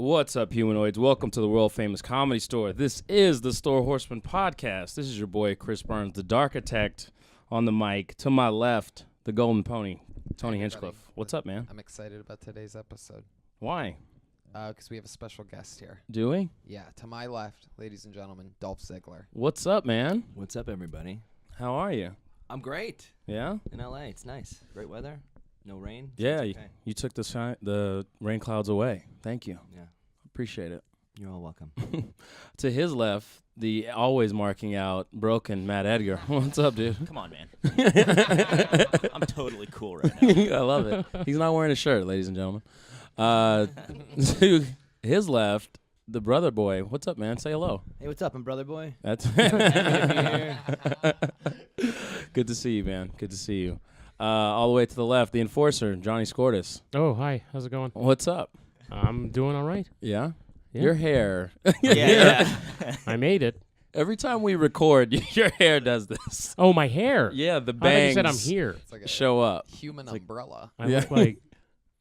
What's up, humanoids? Welcome to the world-famous Comedy Store. This is the Store Horsemen podcast. This is your boy, Chris Burns, the Darkitect on the mic. To my left, the Golden Pony, Tony Hinchcliffe. What's up, man? I'm excited about today's episode. Why? Because we have a special guest here. Do we? Yeah, to my left, ladies and gentlemen, Dolph Ziggler. What's up, man? What's up, everybody? How are you? I'm great. Yeah? In LA, it's nice. Great weather. No rain. So Yeah, it's okay. you took the rain clouds away. Thank you. Yeah. Appreciate it. You're all welcome. To his left, the always marking out broken Matt Edgar. What's up, dude? Come on, man. I'm totally cool right now. I love it. He's not wearing a shirt, ladies and gentlemen. To his left, the brother boy. What's up, man? Say hello. Hey, what's up? I'm Brother Boy. That's good to see you, man. Good to see you. All the way to the left, the enforcer, Johnny Scortis. Oh, hi. How's it going? What's up? I'm doing all right. Yeah? Yeah. Your hair. Yeah. I made it. Every time we record, your hair does this. Oh, my hair. Yeah, the I thought bangs you said I'm here. It's like a show up. human umbrella. I Yeah. look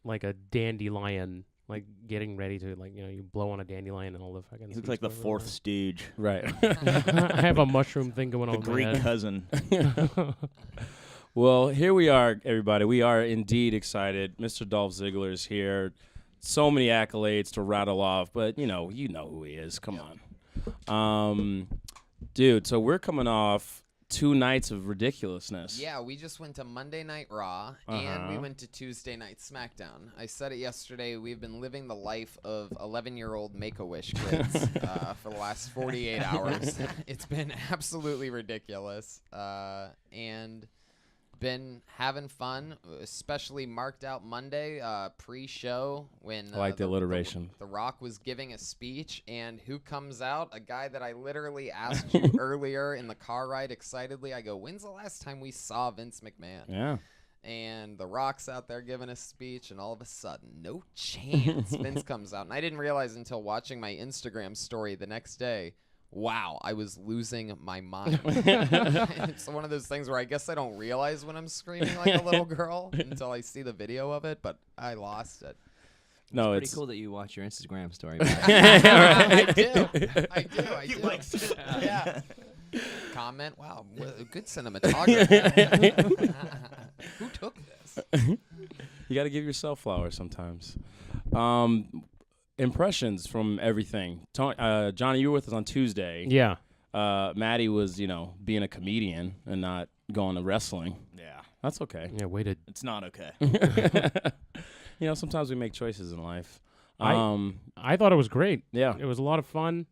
like a dandelion, like getting ready to, you blow on a dandelion and all the fucking... He looks like the fourth stooge. Right. I have a mushroom thing going The on Greek my head. cousin. Well, here we are, everybody. We are indeed excited. Mr. Dolph Ziggler is here. So many accolades to rattle off, but you know who he is. Come on. Dude, so we're coming off 2 nights of ridiculousness. Yeah, we just went to Monday Night Raw, and we went to Tuesday Night SmackDown. I said it yesterday, we've been living the life of 11-year-old Make-A-Wish kids for the last 48 hours. It's been absolutely ridiculous, and been having fun, especially marked out Monday pre-show when I like the alliteration. The Rock was giving a speech, and who comes out? A guy that I literally asked you earlier in the car ride excitedly. I go, when's the last time we saw Vince McMahon? Yeah. And The Rock's out there giving a speech, and all of a sudden, no chance, Vince comes out. And I didn't realize until watching my Instagram story the next day, wow, I was losing my mind. It's one of those things where I guess I don't realize when I'm screaming like a little girl until I see the video of it, but I lost it. No, Pretty it's cool that you watch your Instagram story. I do. He likes it. Yeah. Comment, wow, good cinematography. Who took this? you got to give yourself flowers sometimes. Impressions from everything. Johnny, you were with us on Tuesday. Yeah. Maddie was, being a comedian and not going to wrestling. Yeah. That's okay. Yeah, waited. It's not okay. Sometimes we make choices in life. I thought it was great. Yeah. It was a lot of fun.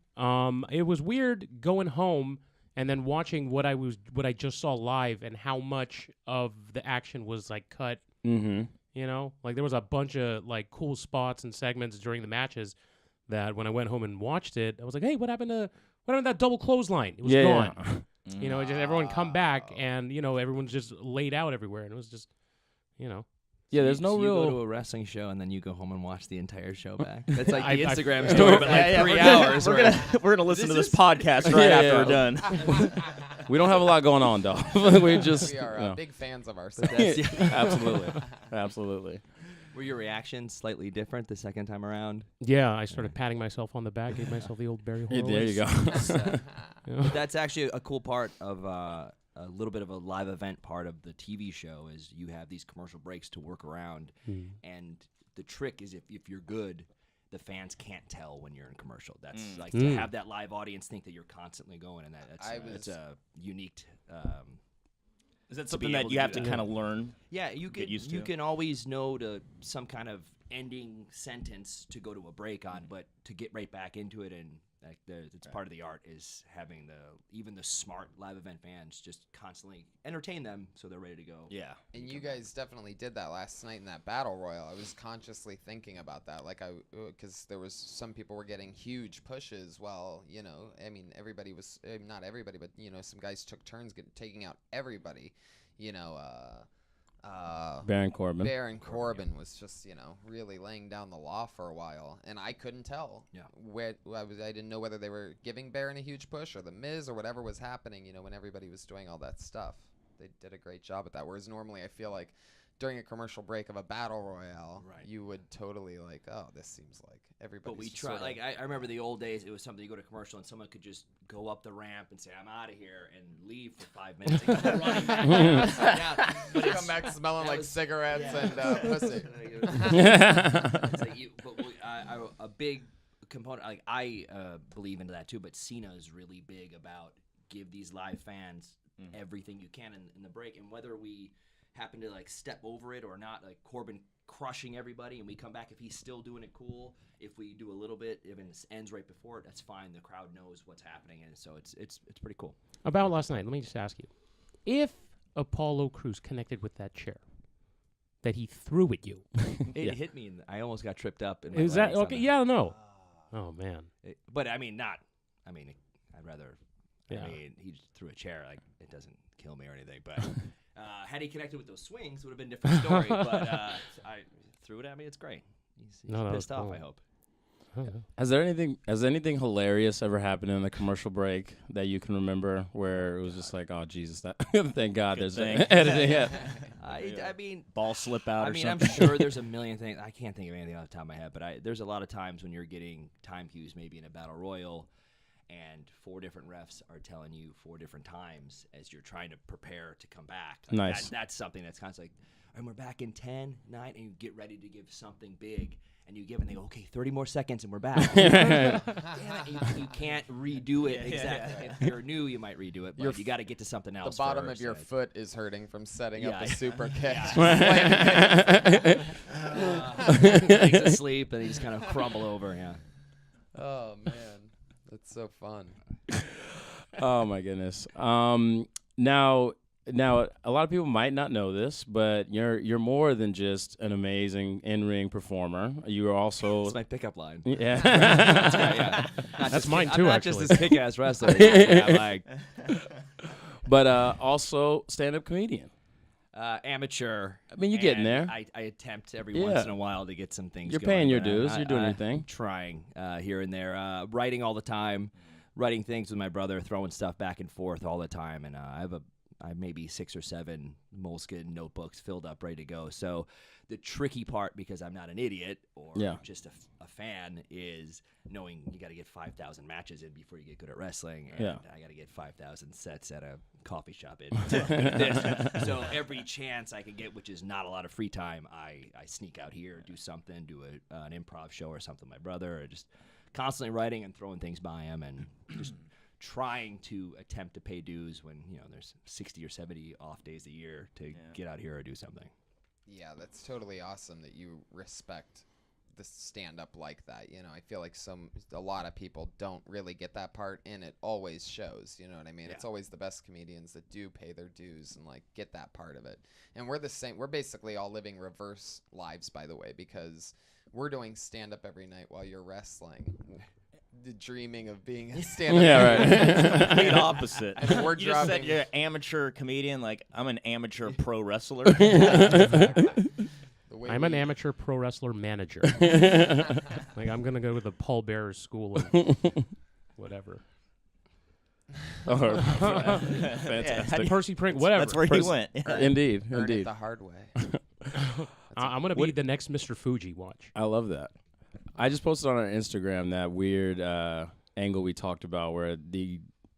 It was weird going home and then watching what I just saw live and how much of the action was cut. Mm-hmm. There was a bunch of cool spots and segments during the matches that when I went home and watched it, I was like, hey, what happened to that double clothesline? It was gone. Yeah. Just everyone come back and, everyone's just laid out everywhere. And it was just, Yeah, there's no so real... You go to a wrestling show and then you go home and watch the entire show back. That's like the I- Instagram story, but 3 hours. We're gonna listen to this podcast right after we're done. We don't have a lot going on, though. we are big fans of ourselves. Absolutely. Were your reactions slightly different the second time around? yeah, I started patting myself on the back, gave myself the old Barry Horowitz. There you go. But that's actually a cool part of a little bit of a live event part of the TV show is you have these commercial breaks to work around. And the trick is if you're good, the fans can't tell when you're in commercial. That's to have that live audience think that you're constantly going, and that's a unique. Is that to something be that able you to have do to that. kind of learn? Yeah, you used to? can always know to some kind of ending sentence to go to a break on, but to get right back into it and it's part of the art is having even the smart live event fans just constantly entertain them so they're ready to go. Yeah. And you guys definitely did that last night in that battle royal. I was consciously thinking about that, because there was some people were getting huge pushes. While everybody was not everybody, but some guys took turns taking out everybody. Baron Corbin. Baron Corbin was just, really laying down the law for a while, and I couldn't tell. Yeah. I didn't know whether they were giving Baron a huge push or the Miz or whatever was happening. When everybody was doing all that stuff, they did a great job at that. Whereas normally I feel like during a commercial break of a battle royale, Right. you would totally like, oh, this seems like everybody's. But we try. Like I remember the old days. It was something you go to commercial and someone could just go up the ramp and say, "I'm out of here," and leave for 5 minutes. And come running back down. But come back smelling like cigarettes and pussy. A big component. Like I believe into that too. But Cena is really big about give these live fans everything you can in the break, and whether we happen to like step over it or not, like Corbin crushing everybody and we come back, if he's still doing it cool, if we do a little bit, if it ends right before it, that's fine. The crowd knows what's happening, and so it's pretty cool. About last night, let me just ask you, if Apollo Crews connected with that chair that he threw at you, It hit me, and I almost got tripped up. In my is that legs on okay? Yeah, no. Oh man. But I mean, I'd rather. Yeah. I mean, he just threw a chair. Like, it doesn't kill me or anything. But had he connected with those swings, it would have been a different story. But I threw it at me. It's great. He's No, that was pissed off, cool. I hope. Has anything hilarious ever happened in the commercial break that you can remember where it was just like, oh Jesus, that thank God Good there's thing. editing. Yeah. I mean, Ball slip out I or mean, something. I'm sure there's a million things. I can't think of anything off the top of my head, but there's a lot of times when you're getting time cues, maybe in a battle royal, and 4 different refs are telling you 4 different times as you're trying to prepare to come back. Like Nice. That's something that's constantly like, and we're back in 10, 9, and you get ready to give something big, and you give, and they go, okay, 30 more seconds, and we're back. Damn it, you can't redo it exactly. If you're new, you might redo it, but you got to get to something The else. bottom first, of your so foot is hurting from setting up Yeah. a super kick. He's asleep, and he just kind of crumble over. Yeah. Oh man, that's so fun. Oh my goodness. Now, a lot of people might not know this, but you're more than just an amazing in-ring performer. You are also That's my pickup line. yeah. That's right, yeah. That's mine too, I'm not actually. just this kick-ass wrestler. Yeah, I'm like But also stand-up comedian. amateur. I mean, you're getting and there. I attempt every Yeah. once in a while to get some things You're going, paying your but dues. You're doing your I'm thing. Trying here and there. Writing all the time. Writing things with my brother, throwing stuff back and forth all the time. And I have maybe 6 or 7 moleskin notebooks filled up, ready to go. So the tricky part, because I'm not an idiot or just a fan, is knowing you got to get 5,000 matches in before you get good at wrestling. And I got to get 5,000 sets at a coffee shop in. So every chance I can get, which is not a lot of free time, I sneak out here, do something, do an improv show or something with my brother, or just constantly writing and throwing things by him and just trying to attempt to pay dues when there's 60 or 70 off days a year to get out here or do something. Yeah, that's totally awesome that you respect the stand-up like that. I feel like a lot of people don't really get that part, and it always shows. You know what I mean? Yeah. It's always the best comedians that do pay their dues and like get that part of it. And we're the same. We're basically all living reverse lives, by the way, because we're doing stand-up every night while you're wrestling. Dreaming of being a stand-up Yeah, Complete opposite. And we're You just said dropping- you're an amateur comedian. Like, I'm an amateur pro wrestler. The way I'm an we- amateur pro wrestler manager. Like I'm gonna go to the Paul Bearer School of whatever. Fantastic. Percy Prink, whatever. That's where he went. Indeed, Earn it indeed. the hard way. I'm gonna be the next Mr. Fuji. Watch. I love that. I just posted on our Instagram that weird angle we talked about where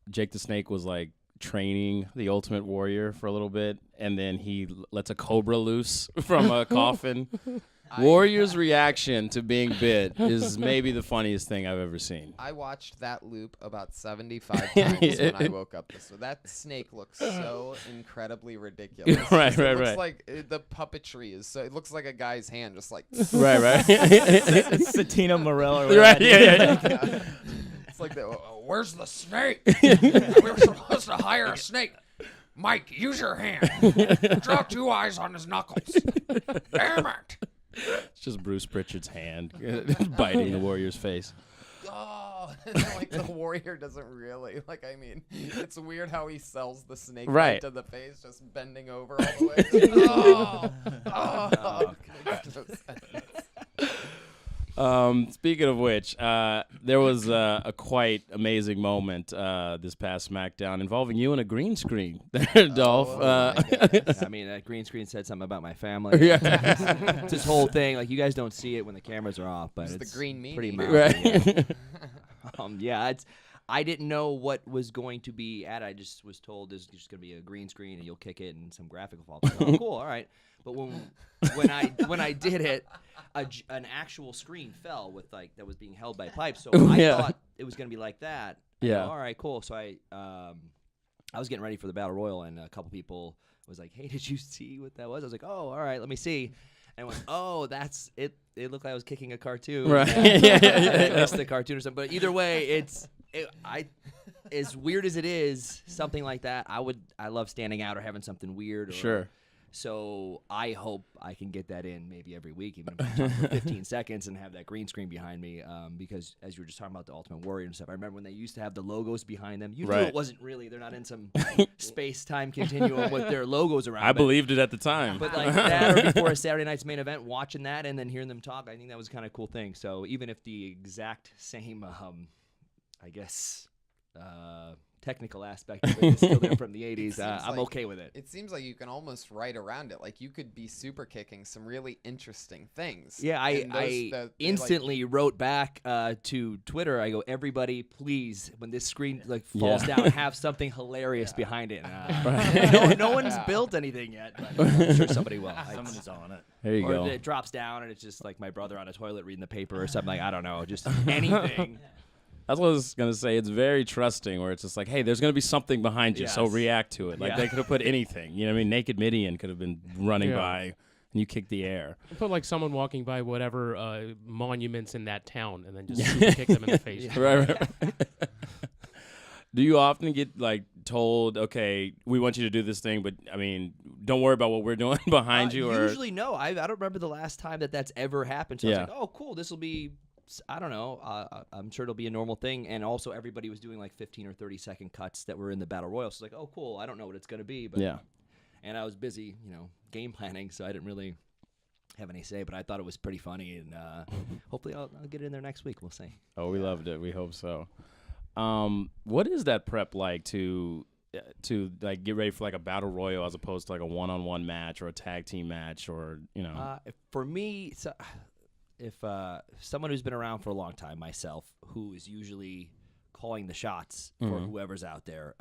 Jake the Snake was like training the Ultimate Warrior for a little bit, and then he lets a cobra loose from a coffin. Warrior's reaction to being bit is maybe the funniest thing I've ever seen. I watched that loop about 75 times when I woke up. That snake looks so incredibly ridiculous. Right, It right, looks right. like the puppetry is so. It looks like a guy's hand, just like. Right. It's Satino Morello. Right, yeah. It's like, where's the snake? We were supposed to hire a snake. Mike, use your hand. Draw 2 eyes on his knuckles. Damn it. It's just Bruce Pritchard's hand biting the Warrior's face. Oh, and then, like the warrior doesn't really I mean, it's weird how he sells the snake Right. to the face, just bending over all the way. Speaking of which, there was a quite amazing moment this past SmackDown involving you and a green screen there, Dolph. I mean, that green screen said something about my family. Yeah. It's this whole thing. Like, you guys don't see it when the cameras are off, but It's the green meanie. pretty mouthy. Right. Yeah, I didn't know what was going to be at. I just was told there's just going to be a green screen and you'll kick it and some graphic will fall. Oh, cool, all right. But when I did it, an actual screen fell with that was being held by pipes. So I thought it was going to be like that. Yeah. All right, cool. So I was getting ready for the Battle Royal, and a couple people was like, "Hey, did you see what that was?" I was like, "Oh, all right, let me see." And I went, "Oh, that's it. It looked like I was kicking a cartoon." Right. Yeah. It's the cartoon or something. But either way, as weird as it is, something like that, I love standing out or having something weird. Sure. So I hope I can get that in maybe every week, even if I'm for 15 seconds and have that green screen behind me. Because as you were just talking about the Ultimate Warrior and stuff, I remember when they used to have the logos behind them. You knew it wasn't really, they're not in some space-time continuum with their logos around. I believed it at the time. But like that or before a Saturday night's main event, watching that and then hearing them talk, I think that was kind of a cool thing. So even if the exact same, I guess, technical aspect of it is still there from the 80s, I'm okay with it. It seems like you can almost write around it. Like, you could be super kicking some really interesting things. Yeah, I instantly wrote back to Twitter. I go, everybody, please, when this screen falls down, have something hilarious behind it. No one's built anything yet, but I'm sure somebody will. Somebody's on it. There you go. Or it drops down and it's just like my brother on a toilet reading the paper or something. Like, I don't know, just anything. That's what I was going to say. It's very trusting where it's just like, hey, there's going to be something behind you, so Yes. react to it. Like, they could have put anything. You know what I mean? Naked Midian could have been running by, and you kicked the air. Put like someone walking by whatever monuments in that town and then just super kick them in the face. Right. Do you often get, told, okay, we want you to do this thing, but, I mean, don't worry about what we're doing behind you? Or Usually, no. I don't remember the last time that's ever happened. So I was like, oh, cool, this will be... I don't know. I'm sure it'll be a normal thing. And also, everybody was doing 15 or 30-second cuts that were in the Battle Royal. So it's like, oh, cool. I don't know what it's going to be. But and I was busy, game planning, so I didn't really have any say. But I thought it was pretty funny, and hopefully I'll get in there next week. We'll see. Oh, we loved it. We hope so. What is that prep like to get ready for a Battle Royal as opposed to a one-on-one match or a tag team match or For me, if someone who's been around for a long time, myself, who is usually calling the shots for whoever's out there,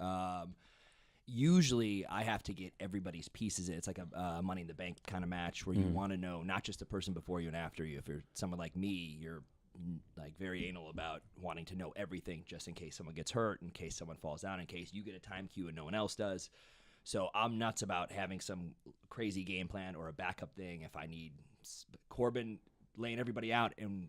usually I have to get everybody's pieces in. It's like a Money in the Bank kind of match where you want to know not just the person before you and after you. If you're someone like me, you're very anal about wanting to know everything just in case someone gets hurt, in case someone falls down, in case you get a time cue and no one else does. So I'm nuts about having some crazy game plan or a backup thing. If I need Corbin laying everybody out and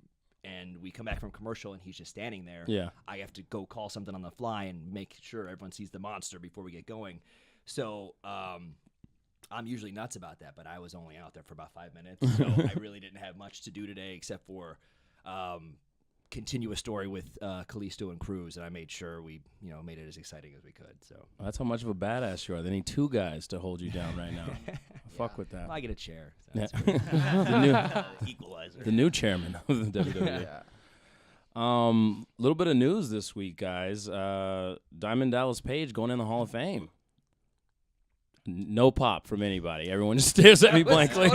we come back from commercial and he's just standing there, I have to go call something on the fly and make sure everyone sees the monster before we get going. So I'm usually nuts about that, but I was only out there for about 5 minutes, so I really didn't have much to do today except for continue a story with Kalisto and Cruz, and I made sure we made it as exciting as we could. So that's how much of a badass you are. They need two guys to hold you down right now. Fuck with that. Well, I get a chair. So Yeah. that's great. The equalizer. The new chairman of the WWE. Little bit of news this week, guys. Diamond Dallas Page going in the Hall of Fame. No pop from anybody. Everyone just stares at me blankly.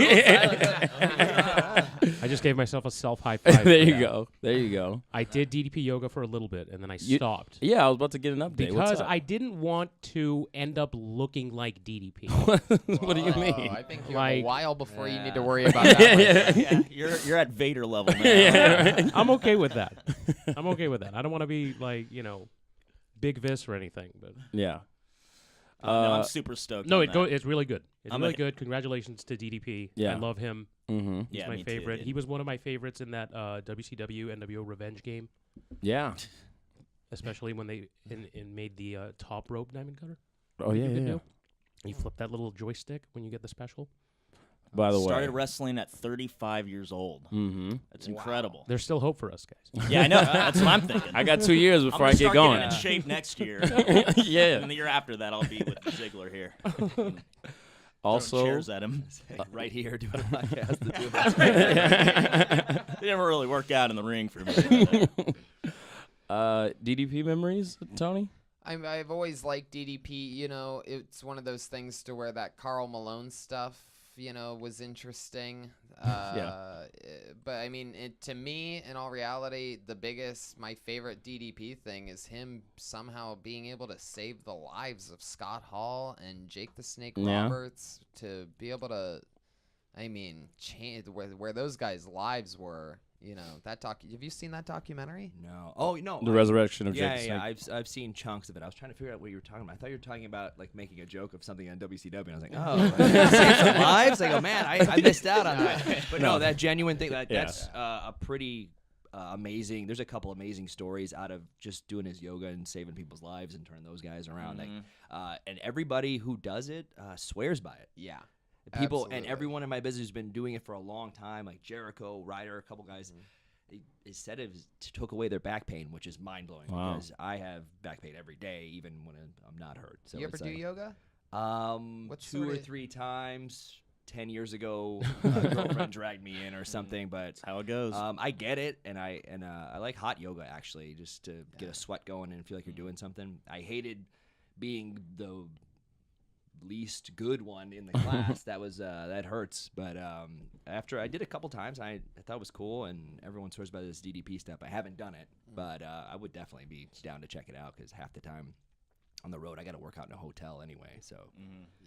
I just gave myself a self high five. There you go. There you go. I did DDP yoga for a little bit, and then I stopped. Yeah, I was about to get an update. What's Because up? I didn't want to end up looking like DDP. What do you mean? I think you have a Like- while before you need to worry about that. Yeah, you're at Vader level now. I'm okay with that. I don't want to be Big Vis or anything. But Yeah. No, I'm super stoked. no, on it's really good. It's I'm really a- good. Congratulations to DDP. Yeah. I love him. Mm-hmm. He's Yeah, my me too, favorite. dude. He was one of my favorites in that WCW NWO Revenge game, Yeah. especially when they made the top rope diamond cutter. Oh, yeah, You could yeah. do. You flip that little joystick when you get the special. By the way. Started wrestling at 35 years old. Mm-hmm. That's incredible. There's still hope for us, guys. Yeah, I know. That's what I'm thinking. I got 2 years I'm before I gonna get start going. getting in shape next year. Yeah. And the year after that, I'll be with Ziggler here. Also, chairs at him. Right here doing a podcast. They never really work out in the ring for me. DDP memories, Tony? I've always liked DDP. You know, it's one of those things to where that Karl Malone stuff, you know, was interesting. But I mean, to me, in all reality, my favorite DDP thing is him somehow being able to save the lives of Scott Hall and Jake the Snake Roberts, to be able to, I mean, change where those guys' lives were. You know, have you seen that documentary? No. Oh, no. The resurrection of Jake the Yeah, Snake. I've seen chunks of it. I was trying to figure out what you were talking about. I thought you were talking about like making a joke of something on WCW. And I was like, oh, save some lives? I go, man, I missed out on that. But no, that genuine thing, that's a pretty amazing. There's a couple amazing stories out of just doing his yoga and saving people's lives and turning those guys around. Like, and everybody who does it swears by it. Yeah. People Absolutely. and everyone in my business has been doing it for a long time, like Jericho, Ryder, a couple guys. They said it took away their back pain, which is mind blowing because I have back pain every day, even when I'm not hurt. So You ever do yoga? Two or three times. 10 years ago, a girlfriend dragged me in or something, but That's how it goes. I get it, and I like hot yoga actually, just to get a sweat going and feel like you're doing something. I hated being the least good one in the class. That hurts. But after I did a couple times, I thought it was cool, and everyone swears by this DDP stuff. I haven't done it, but I would definitely be down to check it out because half the time on the road I got to work out in a hotel anyway. So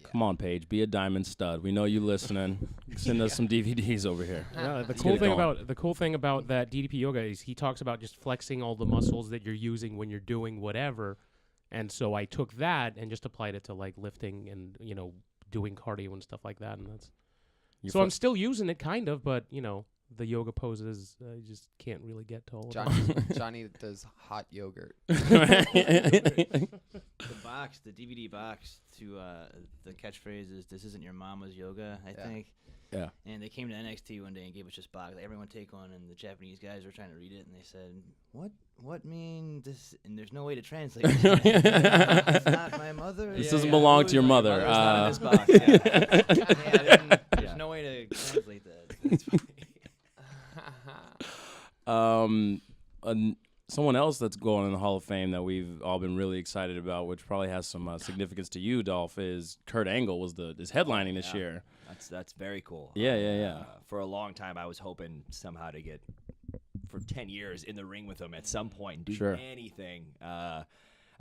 Come on, Paige, be a diamond stud. We know you listening. Send us some DVDs over here. The Let's cool get it going. the cool thing about that DDP yoga is he talks about just flexing all the muscles that you're using when you're doing whatever. And so I took that and just applied it to like lifting and, you know, doing cardio and stuff like that. And I'm still using it kind of, but, you know, the yoga poses, I just can't really get to all of it. Johnny does hot yogurt. The box, the DVD box to the catchphrase is "This isn't your mama's yoga," I think. Yeah. And they came to NXT one day and gave us this box. Like, everyone take one, and the Japanese guys were trying to read it, and they said, "What mean this?" And there's no way to translate it. It's not my mother. This doesn't belong to your mother. Mother's not in this box. Yeah. There's no way to translate that. That's funny. Someone else that's going in the Hall of Fame that we've all been really excited about, which probably has some significance to you, Dolph, is Kurt Angle is headlining this year. that's very cool. Yeah. For a long time, I was hoping somehow to get for 10 years in the ring with him at some point and do anything. I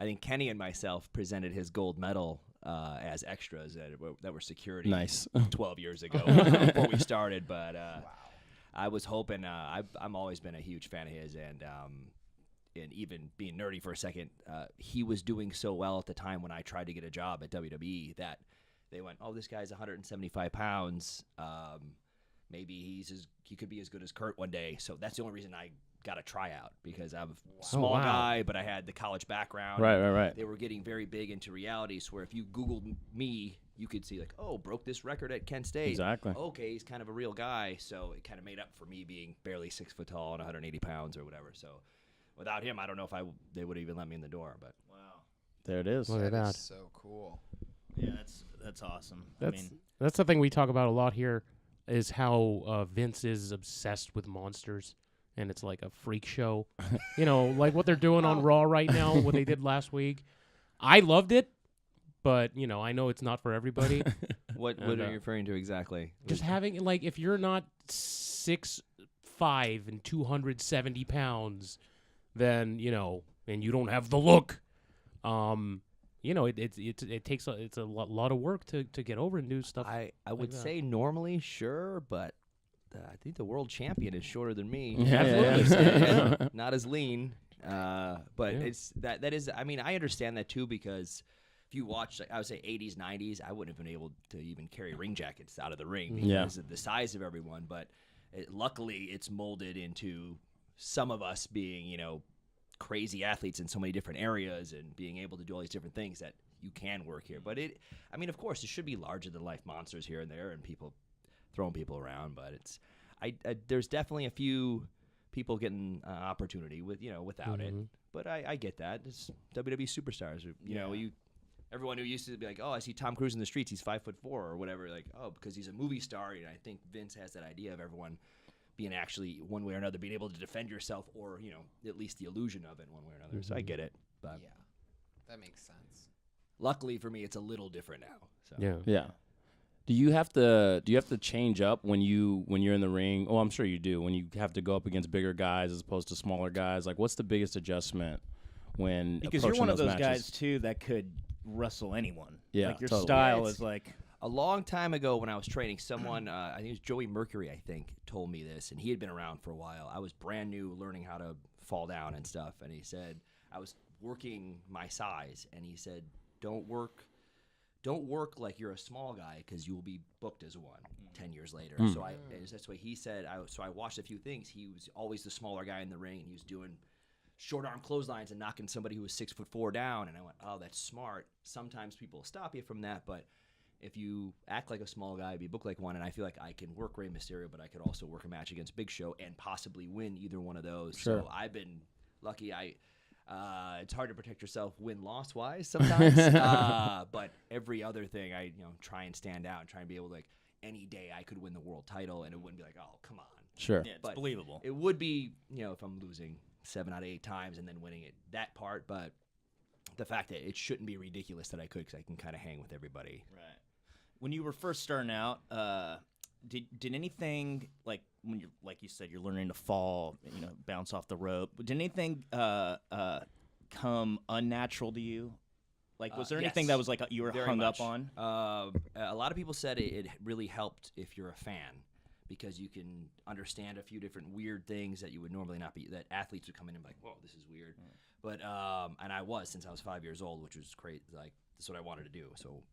think Kenny and myself presented his gold medal as extras that were security. Nice. 12 years ago before we started, but I was hoping. I've always been a huge fan of his, and even being nerdy for a second, he was doing so well at the time when I tried to get a job at WWE that they went, "Oh, this guy's 175 pounds. Maybe he could be as good as Kurt one day." So that's the only reason I got a tryout, because I'm a small guy, but I had the college background. Right. They were getting very big into realities, where if you Googled me, you could see like, oh, broke this record at Kent State. Exactly. Okay, he's kind of a real guy. So it kind of made up for me being barely 6 foot tall and 180 pounds or whatever. So without him, I don't know if they would have even let me in the door. But Wow. There it is. Look at That that. is so cool. Yeah, that's awesome. That's the thing we talk about a lot here, is how Vince is obsessed with monsters, and it's like a freak show. You know, like what they're doing on Raw right now, what they did last week. I loved it, but, you know, I know it's not for everybody. what are you referring to exactly? Just having, like, if you're not 6'5" and 270 pounds, then, you know, and you don't have the look, you know, it takes it's a lot of work to get over and do stuff. I would that. say normally, sure, but I think the world champion is shorter than me. Yeah. Not as lean. But it's that is. I mean, I understand that too, because if you watch, like, I would say 80s, 90s, I wouldn't have been able to even carry ring jackets out of the ring because of the size of everyone. But luckily, it's molded into some of us being, you know, crazy athletes in so many different areas and being able to do all these different things that you can work here. But I mean, of course, it should be larger than life monsters here and there and people throwing people around. But there's definitely a few people getting opportunity without it. But I get that. It's WWE superstars. You know, everyone who used to be like, oh, I see Tom Cruise in the streets, he's 5'4" or whatever. Like, oh, because he's a movie star. And I think Vince has that idea of everyone being actually one way or another, being able to defend yourself, or at least the illusion of it one way or another. So I get it. But Yeah, that makes sense. luckily for me, it's a little different now. So. Yeah. Do you have to change up when you're in the ring? Oh, I'm sure you do. When you have to go up against bigger guys as opposed to smaller guys, like what's the biggest adjustment when Because you're one of those matches? guys too that could wrestle anyone. Yeah, like your totally. style Yeah, is like A long time ago when I was training, someone, I think it was Joey Mercury, told me this, and he had been around for a while. I was brand new learning how to fall down and stuff, and he said, I was working my size, and he said, don't work like you're a small guy because you will be booked as one 10 years later. So that's what he said. So I watched a few things. He was always the smaller guy in the ring, and he was doing short arm clotheslines and knocking somebody who was 6'4" down. And I went, oh, that's smart. Sometimes people stop you from that, but if you act like a small guy, be booked like one, and I feel like I can work Rey Mysterio, but I could also work a match against Big Show and possibly win either one of those. Sure. So I've been lucky. It's hard to protect yourself win-loss wise sometimes, but every other thing I try and stand out and try and be able to, like, any day I could win the world title and it wouldn't be like, oh, come on. Sure. yeah, it's But believable. It would be, if I'm losing 7 out of 8 times and then winning it, that part, but the fact that it shouldn't be ridiculous that I could, because I can kind of hang with everybody. Right. When you were first starting out, did anything, like when you're, like you said, you're learning to fall, bounce off the rope, did anything come unnatural to you? Like, was there anything Yes. that was like you were Very hung much. up on? A lot of people said it really helped if you're a fan, because you can understand a few different weird things that you would normally not be, that athletes would come in and be like, whoa, this is weird. But, and I was, since I was 5 years old, which was great. Like, that's what I wanted to do. So,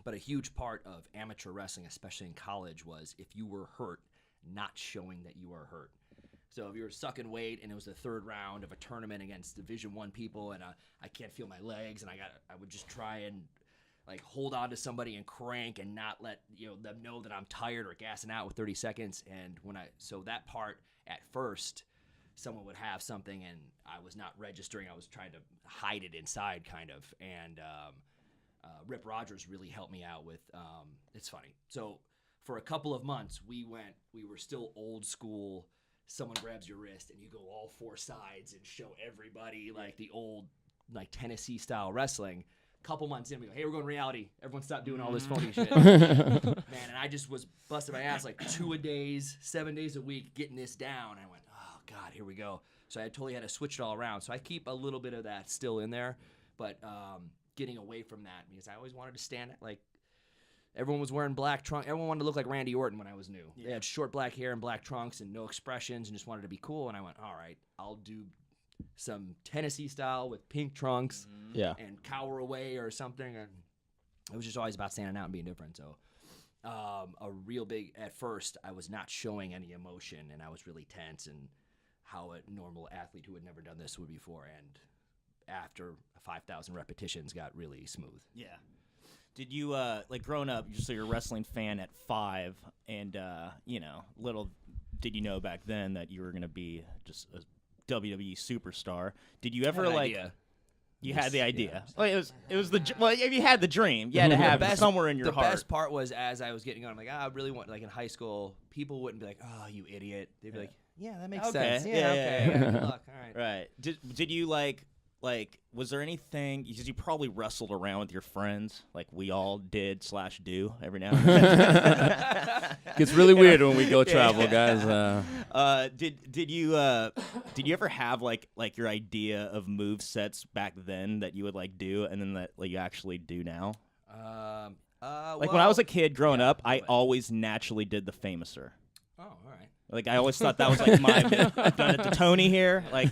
but a huge part of amateur wrestling, especially in college, was if you were hurt, not showing that you were hurt. So if you were sucking weight and it was the third round of a tournament against Division I people, and I can't feel my legs, and I would just try and like hold on to somebody and crank and not let them know that I'm tired or gassing out with 30 seconds. And so that part at first, someone would have something and I was not registering. I was trying to hide it inside, kind of. And Rip Rogers really helped me out with. It's funny. So for a couple of months, we were still old school. Someone grabs your wrist and you go all 4 sides and show everybody like the old like Tennessee style wrestling. Couple months in, we go, hey, we're going reality. Everyone stop doing all this phony shit. Man, and I just was busting my ass like 2-a-days, 7 days a week, getting this down. I went, oh God, here we go. So I totally had to switch it all around. So I keep a little bit of that still in there, but getting away from that, because I always wanted to stand like. Everyone was wearing black trunks. Everyone wanted to look like Randy Orton when I was new. Yeah. They had short black hair and black trunks and no expressions and just wanted to be cool. And I went, all right, I'll do some Tennessee style with pink trunks and cower away or something. And it was just always about standing out and being different. So a real big, at first, I was not showing any emotion and I was really tense, and how a normal athlete who had never done this would before. And after 5,000 repetitions, got really smooth. Yeah. Did you, like, growing up, so you're a wrestling fan at 5, and, little did you know back then that you were going to be just a WWE superstar. Did you ever, like, idea. You had the idea? Yeah. Well, it was if you had the dream, you had to have it somewhere in your heart. The best part was, as I was getting on, I'm like, I really want, like, in high school, people wouldn't be like, oh, you idiot. They'd be like, yeah, that makes Okay. sense. Yeah, Okay. yeah. Good luck. All right. Right. Did you, like, was there anything, because you probably wrestled around with your friends, like we all did / do every now and then. Gets really weird when we go travel, guys. Did you ever have like your idea of move sets back then that you would like do, and then that like you actually do now? Like when I was a kid growing up, I always naturally did the Famouser. Oh, all right. Like I always thought that was like I've done it to Tony here. Like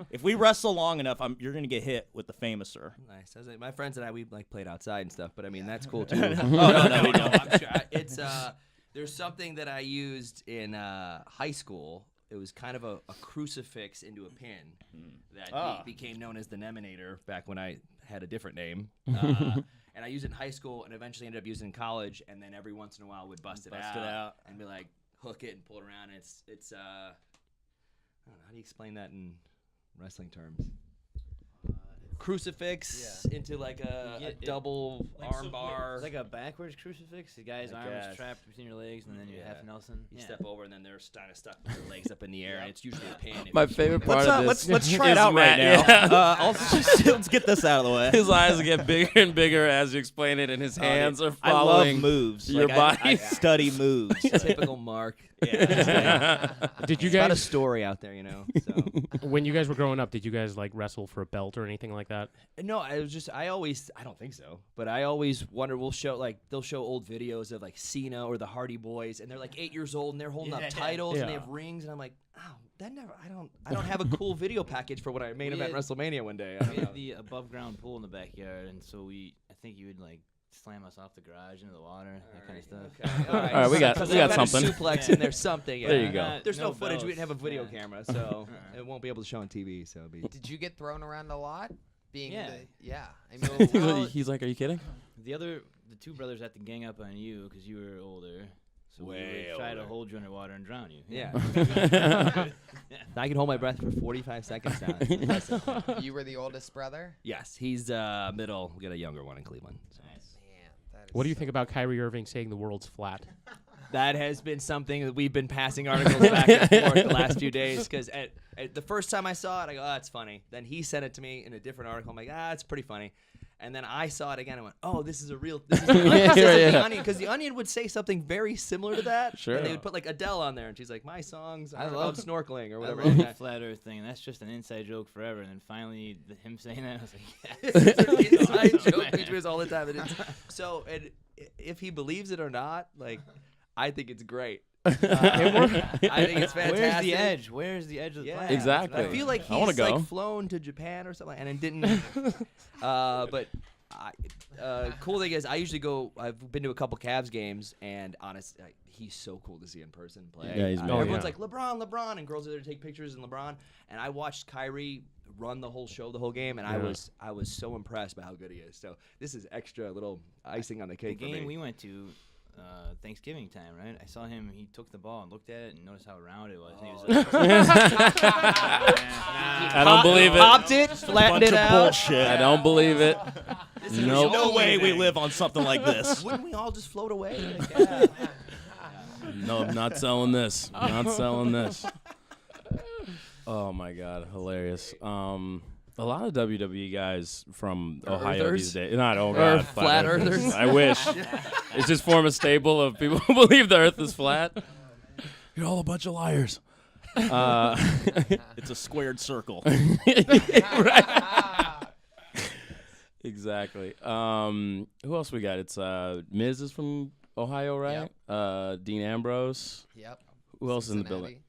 if we wrestle long enough, you're gonna get hit with the Famouser. Nice. I was like, my friends and I, we like played outside and stuff, but I mean that's cool too. No, we don't. I'm sure it's there's something that I used in high school. It was kind of a crucifix into a pin that became known as the Neminator back when I had a different name. And I used it in high school and eventually ended up using it in college, and then every once in a while would bust it out and be like, hook it and pull it around. And it's I don't know, how do you explain that in wrestling terms? crucifix into like a double arm bar. It's like a backwards crucifix. The guy's arm is trapped between your legs, and then you half Nelson. You step over, and then they're kind of stuck with their legs up in the air, and it's usually a pin. My favorite part of this. Let's try it out right now. Let's get this out of the way. His eyes get bigger and bigger as you explain it, and his hands are following I love moves. your body. I study moves. Typical Mark. Yeah. Did you Got a guys, story out there, you know. So. when you guys were growing up, did you guys like wrestle for a belt or anything like that? No, I don't think so. But I always wonder, they'll show old videos of like Cena or the Hardy Boys, and they're like 8 years old and they're holding up titles and they have rings, and I'm like, oh, I don't have a cool video package for when I main event WrestleMania one day. We had the above ground pool in the backyard, and so I think you would like slam us off the garage into the water, that kind of stuff. Okay. All right, we got something. A suplex and there's something. Yeah. There you go. There's no No footage. We bells. didn't have a video camera, so it won't be able to show on TV. So it'll be. Did you get thrown around a lot? Yeah. I mean, He's like, are you kidding? The two brothers had to gang up on you because you were older. So we would try to hold you underwater and drown you. Yeah. I can hold my breath for 45 seconds now. you were the oldest brother? Yes, he's middle. We got a younger one in Cleveland. So. Man, that is What do you think about Kyrie Irving saying the world's flat? That has been something that we've been passing articles back and forth the last few days. Because at the first time I saw it, I go, oh, that's funny. Then he sent it to me in a different article. I'm like, it's pretty funny. And then I saw it again and went, oh, this is a real. This is The Onion, because the Onion would say something very similar to that. Sure. And they would put like Adele on there, and she's like, my songs are about snorkeling or I whatever. love the flat Earth thing, and that's just an inside joke forever. And then finally, him saying that, I was like, yes. It's an inside joke between us all the time. So, and if he believes it or not, like, I think it's great. I think it's fantastic. Where's the edge? Where's the edge of the flag? Exactly. I feel like I wanna he's go. like flown to Japan or something, and it didn't. But cool thing is, I usually go. I've been to a couple Cavs games, and honestly, he's so cool to see in person play. Yeah, he's Everyone's yeah. like LeBron, and girls are there to take pictures in LeBron. And I watched Kyrie run the whole show, the whole game, and I was so impressed by how good he is. So this is extra little icing on the The cake for me. game we went to, Thanksgiving time, right? I saw him. He took the ball and looked at it and noticed how round it was. And he was like, I don't believe it. Popped it, flattened it out. Bullshit. I don't believe it. Nope. No way we live on something like this. Wouldn't we all just float away? No, I'm not selling this. Not selling this. Oh my god, hilarious. A lot of WWE guys from Ohio Earthers? these days. Not God, flat earthers? I wish. It's just form a stable of people who believe the Earth is flat. You're all a bunch of liars. It's a squared circle. Exactly. Who else we got? It's Miz is from Ohio, right? Dean Ambrose. Yep. Who else in the Cincinnati. building?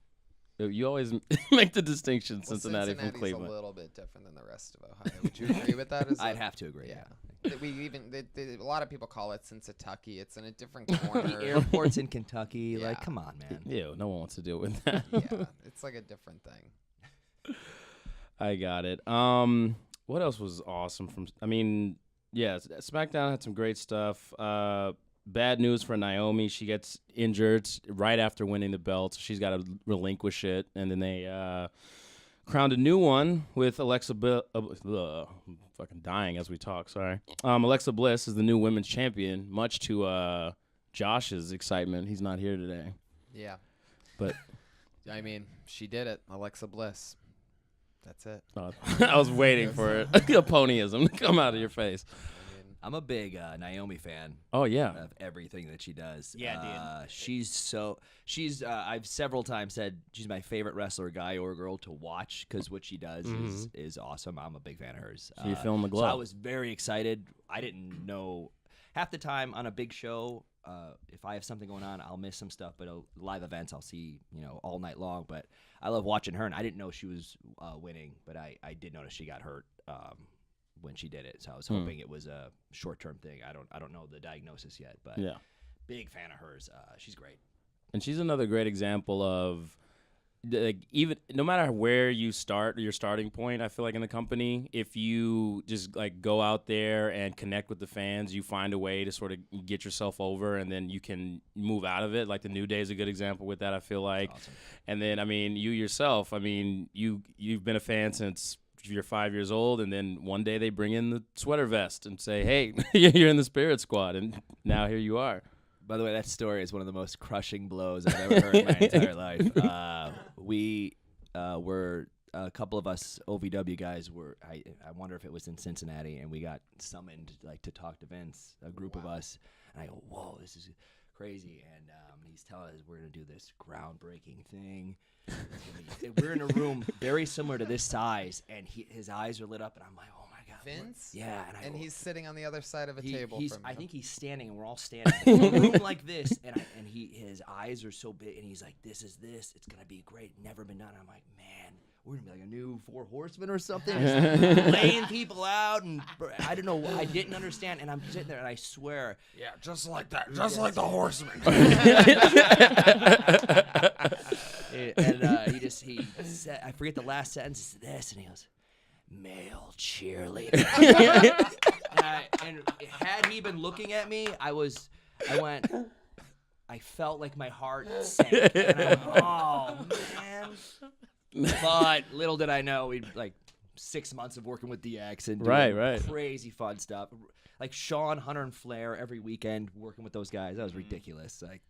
You always make the distinction, Well, Cincinnati from Cincinnati's Cleveland. a little bit different than the rest of Ohio. Would you agree with that? I'd have to agree. Yeah. A lot of people call it Cincinnati. It's in a different corner. The airport's in Kentucky. Yeah. Like, come on, man. Ew, no one wants to deal with that. Yeah, it's like a different thing. I got it. What else was awesome from? I mean, yeah, SmackDown had some great stuff. Bad news for Naomi. She gets injured right after winning the belt. So she's got to relinquish it, and then they crowned a new one with Alexa. I'm fucking dying as we talk. Sorry. Alexa Bliss is the new women's champion, much to Josh's excitement. He's not here today. Yeah. But I mean, she did it. Alexa Bliss. That's it. I was waiting for it. A ponyism to come out of your face. I'm a big Naomi fan Oh yeah. of everything that she does. Yeah, dude. She's I've several times said she's my favorite wrestler, guy or girl, to watch because what she does is awesome. I'm a big fan of hers. So you feeling the glow? So I was very excited. I didn't know half the time on a big show. If I have something going on, I'll miss some stuff. But live events, I'll see all night long. But I love watching her, and I didn't know she was winning, but I did notice she got hurt when she did it. So I was hoping it was a short-term thing. I don't know the diagnosis yet, but Yeah. big fan of hers. She's great. And she's another great example of, like, even no matter where you start, your starting point, I feel like in the company, if you just like go out there and connect with the fans, you find a way to sort of get yourself over, and then you can move out of it. Like the New Day is a good example with that, I feel like. Awesome. And then, I mean, you yourself, I mean, you've been a fan since you're 5 years old, and then one day they bring in the sweater vest and say, "Hey, you're in the Spirit Squad," and now here you are. By the way, that story is one of the most crushing blows I've ever heard in my entire life. We were a couple of us OVW guys were. I wonder if it was in Cincinnati, and we got summoned like to talk to Vince, a group of us, and I go, "Whoa, this is crazy!" And he's telling us we're gonna do this groundbreaking thing. We're in a room very similar to this size, and his eyes are lit up, and I'm like, "Oh my god, Vince?" Yeah, and he's sitting on the other side of a table. From I him. think he's standing, and we're all standing in a room like this, and his eyes are so big, and he's like, "This is this. It's gonna be great. Never been done." I'm like, "Man, we're gonna be like a new Four Horsemen or something, just laying people out." And I don't know. I didn't understand, and I'm sitting there, and I swear, yeah, just like that, just like the Horsemen. And he said, I forget the last sentence. This, and he goes, "Male cheerleader." and had he been looking at me, I felt like my heart sank. And I went, "Oh man." But little did I know, we'd like 6 months of working with DX and doing crazy fun stuff. Like Sean, Hunter, and Flair every weekend working with those guys. That was ridiculous. Like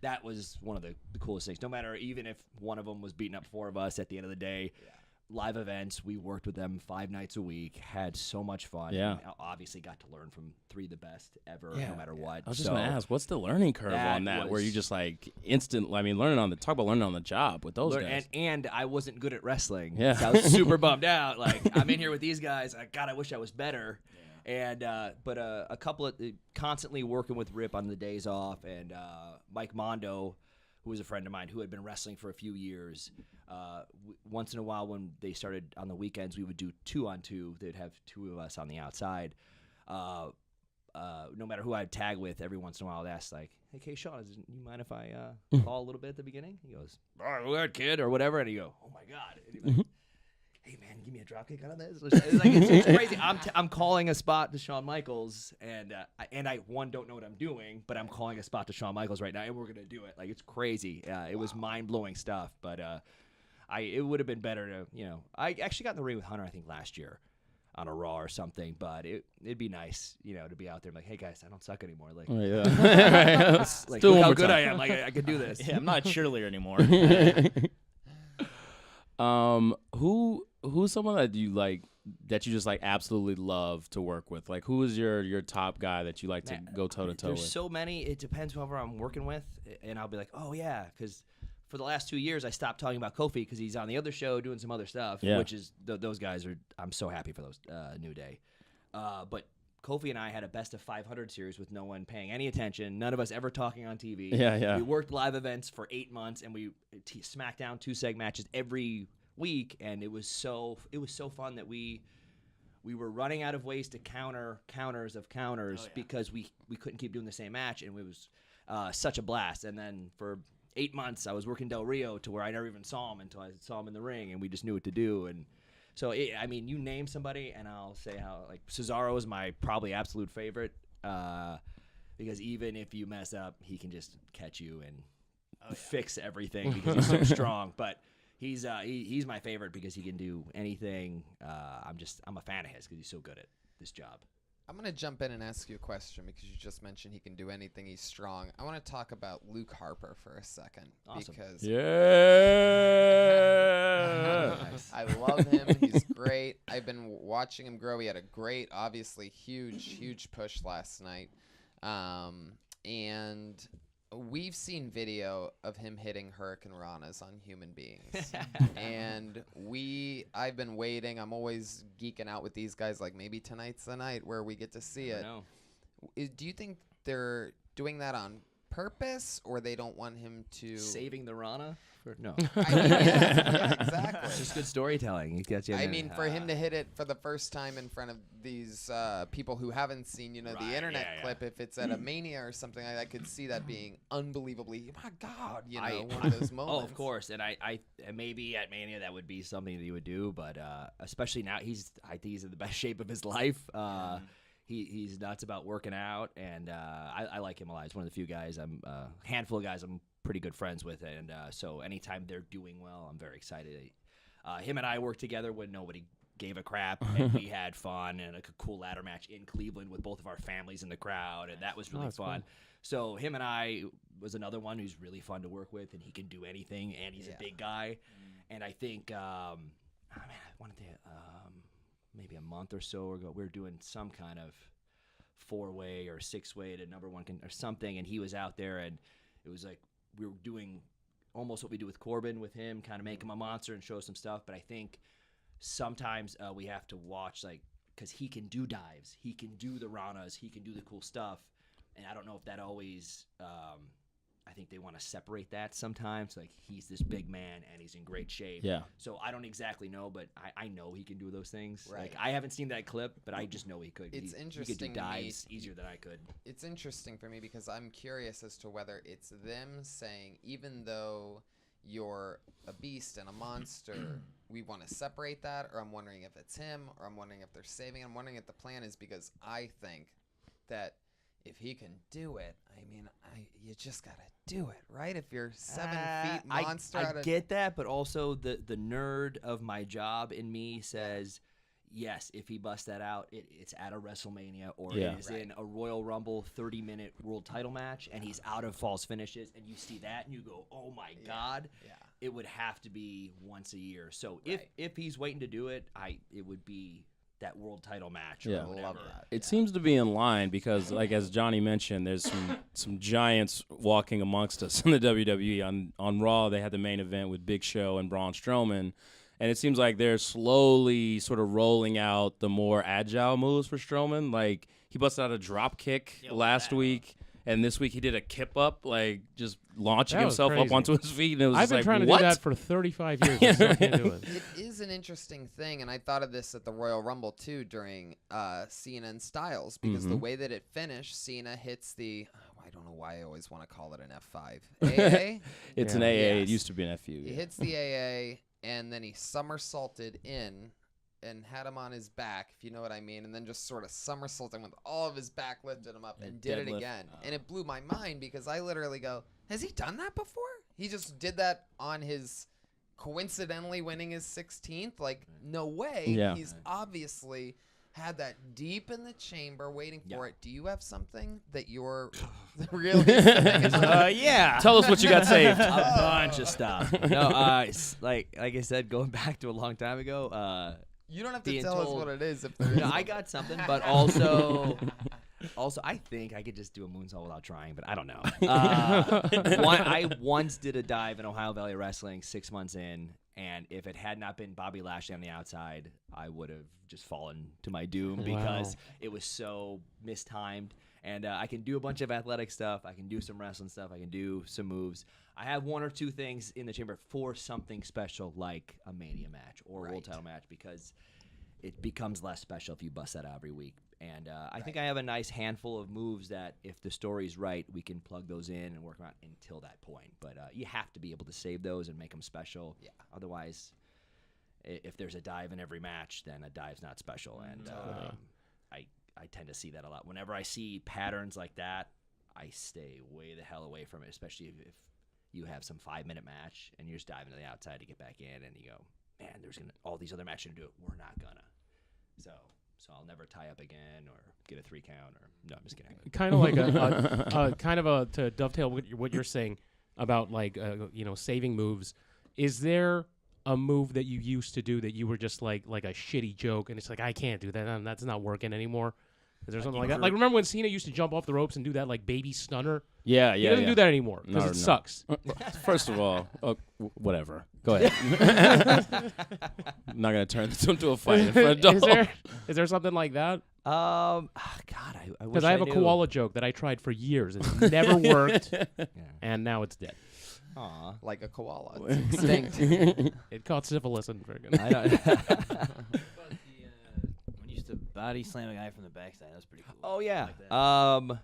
that was one of the coolest things. No matter, even if one of them was beating up 4 of us at the end of the day, live events, we worked with them 5 nights a week, had so much fun. Yeah. And obviously got to learn from 3 of the best ever, no matter what. I was just going to ask, what's the learning curve on that, where you just like talk about learning on the job with those guys. And I wasn't good at wrestling. Yeah. So I was super bummed out. Like, I'm in here with these guys. God, I wish I was better. And but a couple of constantly working with Rip on the days off, and Mike Mondo, who was a friend of mine who had been wrestling for a few years. Once in a while, when they started on the weekends, we would do 2-on-2. They'd have 2 of us on the outside. No matter who I'd tag with, every once in a while I'd ask, like, "Hey, Sean, you mind if I call a little bit at the beginning?" He goes, "All right, go ahead, kid," or whatever. And he go, "Oh my god." And he'd be like, "Hey man, give me a dropkick on this." It's crazy. I'm calling a spot to Shawn Michaels, and I don't know what I'm doing, but I'm calling a spot to Shawn Michaels right now, and we're gonna do it. Like, it's crazy. It was mind blowing stuff, but it would have been better to, I actually got in the ring with Hunter, I think, last year on a Raw or something, but it'd be nice, to be out there and like, "Hey guys, I don't suck anymore." Like, like, look how good I am. Like, I could do this. Yeah, I'm not a cheerleader anymore. Who's someone that you like, that you just like absolutely love to work with? Like, who is your top guy that you like to go toe to toe with? There's so many. It depends whoever I'm working with, and I'll be like, "Oh yeah," because for the last 2 years I stopped talking about Kofi because he's on the other show doing some other stuff. Yeah. Which is those guys are. I'm so happy for those New Day, but Kofi and I had a best of 500 series with no one paying any attention. None of us ever talking on TV. Yeah. We worked live events for 8 months, and we SmackDown 2-seg matches every week, and it was so fun that we were running out of ways to counters because we couldn't keep doing the same match, and it was such a blast. And then for 8 months I was working Del Rio to where I never even saw him until I saw him in the ring, and we just knew what to do. And so you name somebody and I'll say how, like, Cesaro is my probably absolute favorite, because even if you mess up, he can just catch you and fix everything because he's so strong. But he's my favorite because he can do anything. I'm a fan of his because he's so good at this job. I'm going to jump in and ask you a question because you just mentioned he can do anything. He's strong. I want to talk about Luke Harper for a second. Awesome. Because I love him. He's great. I've been watching him grow. He had a great, obviously huge push last night. And we've seen video of him hitting Hurricane Ranas on human beings. And I've been waiting. I'm always geeking out with these guys. Like, maybe tonight's the night where we get to see it. Do you think they're doing that on purpose, or they don't want him to saving the Rana? No. Yeah, exactly. It's just good storytelling. He gets you. For him to hit it for the first time in front of these people who haven't seen, the internet clip, if it's at a Mania or something, I could see that being unbelievably, my God, one of those moments. Oh, of course. And I maybe at Mania that would be something that he would do, but especially now, I think he's in the best shape of his life. He's nuts about working out, and I like him a lot. He's one of the few guys, handful of guys I'm pretty good friends with, and so anytime they're doing well, I'm very excited. Him and I work together when nobody gave a crap, and we had fun, and a cool ladder match in Cleveland with both of our families in the crowd, and that was really that's fun. cool. So him and I was another one who's really fun to work with, and he can do anything, and he's a big guy. And I think, I wanted to, maybe a month or so ago, we were doing some kind of 4-way or 6-way to number one or something, and he was out there, and it was like we were doing almost what we do with Corbin with him, kind of make him a monster and show some stuff. But I think sometimes we have to watch, like, because he can do dives, he can do the Ranas, he can do the cool stuff, and I don't know if that always. I think they want to separate that sometimes. Like, he's this big man and he's in great shape. Yeah. So I don't exactly know, but I know he can do those things. Right. Like, I haven't seen that clip, but I just know he could. It's he interesting could do to me- dives easier than I could. It's interesting for me because I'm curious as to whether it's them saying, even though you're a beast and a monster, we want to separate that, or I'm wondering if it's him, or I'm wondering if they're saving. I'm wondering if the plan is because I think that if he can do it, I mean, you just gotta do it, right? If you're 7 feet monster, I get that, but also the nerd of my job in me says, yes, if he busts that out, it's at a WrestleMania or Yeah. it is in a Royal Rumble 30-minute world title match, and he's out of false finishes, and you see that, and you go, oh my God. Yeah. It would have to be once a year. So Right. if he's waiting to do it, it would be that world title match. Yeah. Or whatever. Love that. It seems to be in line because, like as Johnny mentioned, there's some giants walking amongst us in the WWE. On Raw, they had the main event with Big Show and Braun Strowman, and it seems like they're slowly sort of rolling out the more agile moves for Strowman. Like, he busted out a drop kick last week, and this week he did a kip up, like just launching That was himself up crazy. onto his feet. And it was I've just been like, trying to what? do that for 35 years. I still can't do it. It is an interesting thing, and I thought of this at the Royal Rumble too during Cena and Styles, because the way that it finished, Cena hits the. I don't know why I always want to call it an F5. AA? It's Yeah. an AA. It Yes. used to be an FU. He Yeah. hits the AA, and then he somersaulted in and had him on his back, if you know what I mean, and then just sort of somersaulting with all of his back, lifted him up, and did it deadlift. again. And it blew my mind because I literally go, has he done that before? He just did that on his coincidentally winning his 16th? Like, no way. Yeah. He's obviously had that deep in the chamber waiting for Yeah. it. Do you have something that you're really saying? Yeah. Tell us what you got saved. A bunch of stuff. No, like I said, going back to a long time ago. You don't have to Being tell us told- what it is. If there is No, I got something, but also I think I could just do a moonsault without trying, but I don't know. I once did a dive in Ohio Valley Wrestling 6 months in, and if it had not been Bobby Lashley on the outside, I would have just fallen to my doom because it was so mistimed. And I can do a bunch of athletic stuff. I can do some wrestling stuff. I can do some moves. I have one or two things in the chamber for something special like a Mania match or a world title match, because it becomes less special if you bust that out every week. And I think I have a nice handful of moves that if the story's right, we can plug those in and work around until that point. But you have to be able to save those and make them special. Yeah. Otherwise, if there's a dive in every match, then a dive's not special. And I tend to see that a lot. Whenever I see patterns like that, I stay way the hell away from it, especially if you have some 5-minute match and you're just diving to the outside to get back in and you go, man, there's all these other matches to do it. We're not gonna. So I'll never tie up again or get a 3 count or no, I'm just kidding. Kind of like to dovetail what you're saying about like saving moves. Is there a move that you used to do that you were just like a shitty joke and it's like, I can't do that, that's not working anymore? Is there something like that? Like, remember when Cena used to jump off the ropes and do that like baby stunner? Yeah, He yeah. doesn't yeah. do that anymore because it sucks. First of all, whatever. Go ahead. I'm not gonna turn this into a fight in front of Dolph. Is there something like that? God, I wish Because I have a knew. koala joke that I tried for years and it never worked, and now it's dead. Aw. like a koala. It's extinct. It caught syphilis and friggin'. I don't. When you used to body slam a guy from the backside, that was pretty cool. Oh yeah. Like that.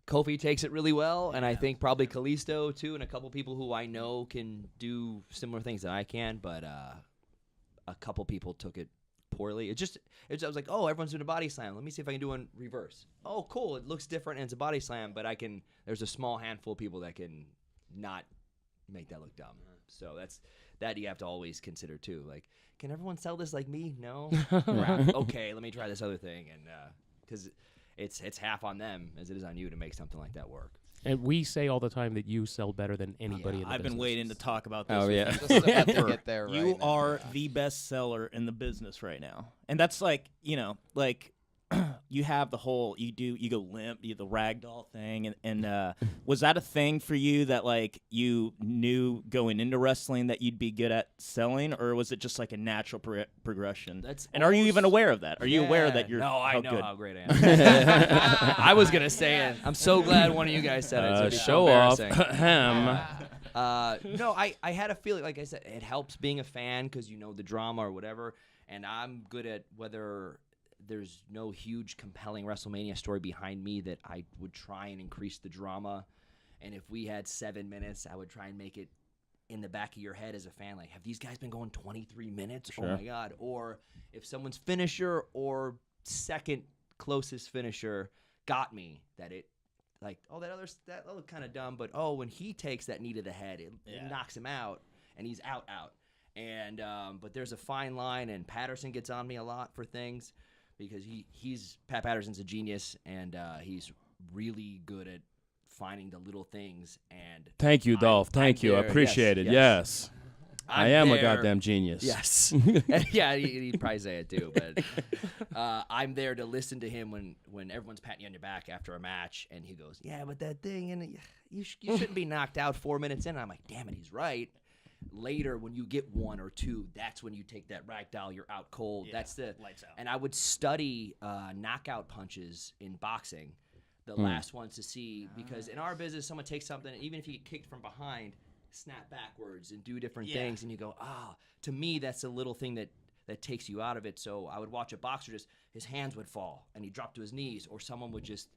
Kofi takes it really well, and I think probably Kalisto too, and a couple people who I know can do similar things that I can, but a couple people took it poorly. I was like, oh, everyone's doing a body slam. Let me see if I can do one reverse. Oh, cool. It looks different and it's a body slam, but there's a small handful of people that can not make that look dumb. So that you have to always consider too. Like, can everyone sell this like me? No. Crap. Okay, let me try this other thing, and because it's half on them as it is on you to make something like that work. And we say all the time that you sell better than anybody in the I've been business. waiting to talk about this. Oh, with yeah. you. Just about to get there right You now. are the best seller in the business right now, and that's like you have the whole you go limp, you the ragdoll thing, and was that a thing for you that like you knew going into wrestling that you'd be good at selling, or was it just like a natural progression? And are you even aware of that? Are you aware that you're No, I know good? how great I am. I was gonna say it. I'm so glad one of you guys said it. It's so Showoff. embarrassing. No, I had a feeling, like I said, it helps being a fan because you know the drama or whatever, and I'm good at whether there's no huge compelling WrestleMania story behind me that I would try and increase the drama. And if we had 7 minutes, I would try and make it in the back of your head as a fan, like, have these guys been going 23 minutes? Sure. Oh my God. Or if someone's finisher or second closest finisher got me, that it, like, oh, that looked kind of dumb, but oh, when he takes that knee to the head, it knocks him out, and he's out. And but there's a fine line, and Patterson gets on me a lot for things because Pat Patterson's a genius, and he's really good at finding the little things. And Thank you, Dolph. Thank you. I there. appreciate it. Yes. I am a goddamn genius. Yes. Yeah, he'd probably say it too. But I'm there to listen to him when everyone's patting you on your back after a match, and he goes, "Yeah, but that thing, and you shouldn't be knocked out 4 minutes in." And I'm like, "Damn it, he's right." Later, when you get 1 or 2, that's when you take that ragdoll. You're out cold. That's the lights out. And I would study knockout punches in boxing, the last ones to see, because in our business, someone takes something, even if you get kicked from behind, snap backwards and do different things, and you go, to me, that's a little thing that takes you out of it. So I would watch a boxer, just his hands would fall and he'd drop to his knees, or someone would just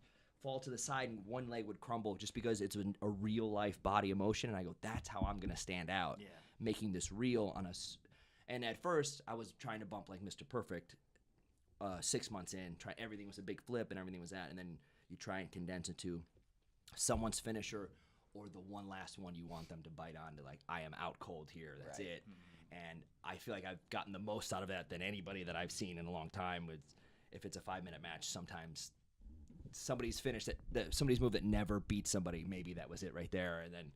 fall to the side and one leg would crumble just because it's a real life body emotion. And I go, that's how I'm gonna stand out, making this real on us. And at first I was trying to bump like Mr. Perfect 6 months in, everything was a big flip and everything was that, and then you try and condense it to someone's finisher or the one last one you want them to bite on to, like, I am out cold here, that's it. And I feel like I've gotten the most out of that than anybody that I've seen in a long time. With, if it's a 5-minute match, sometimes somebody's finished somebody's move that never beat somebody, maybe that was it right there. And then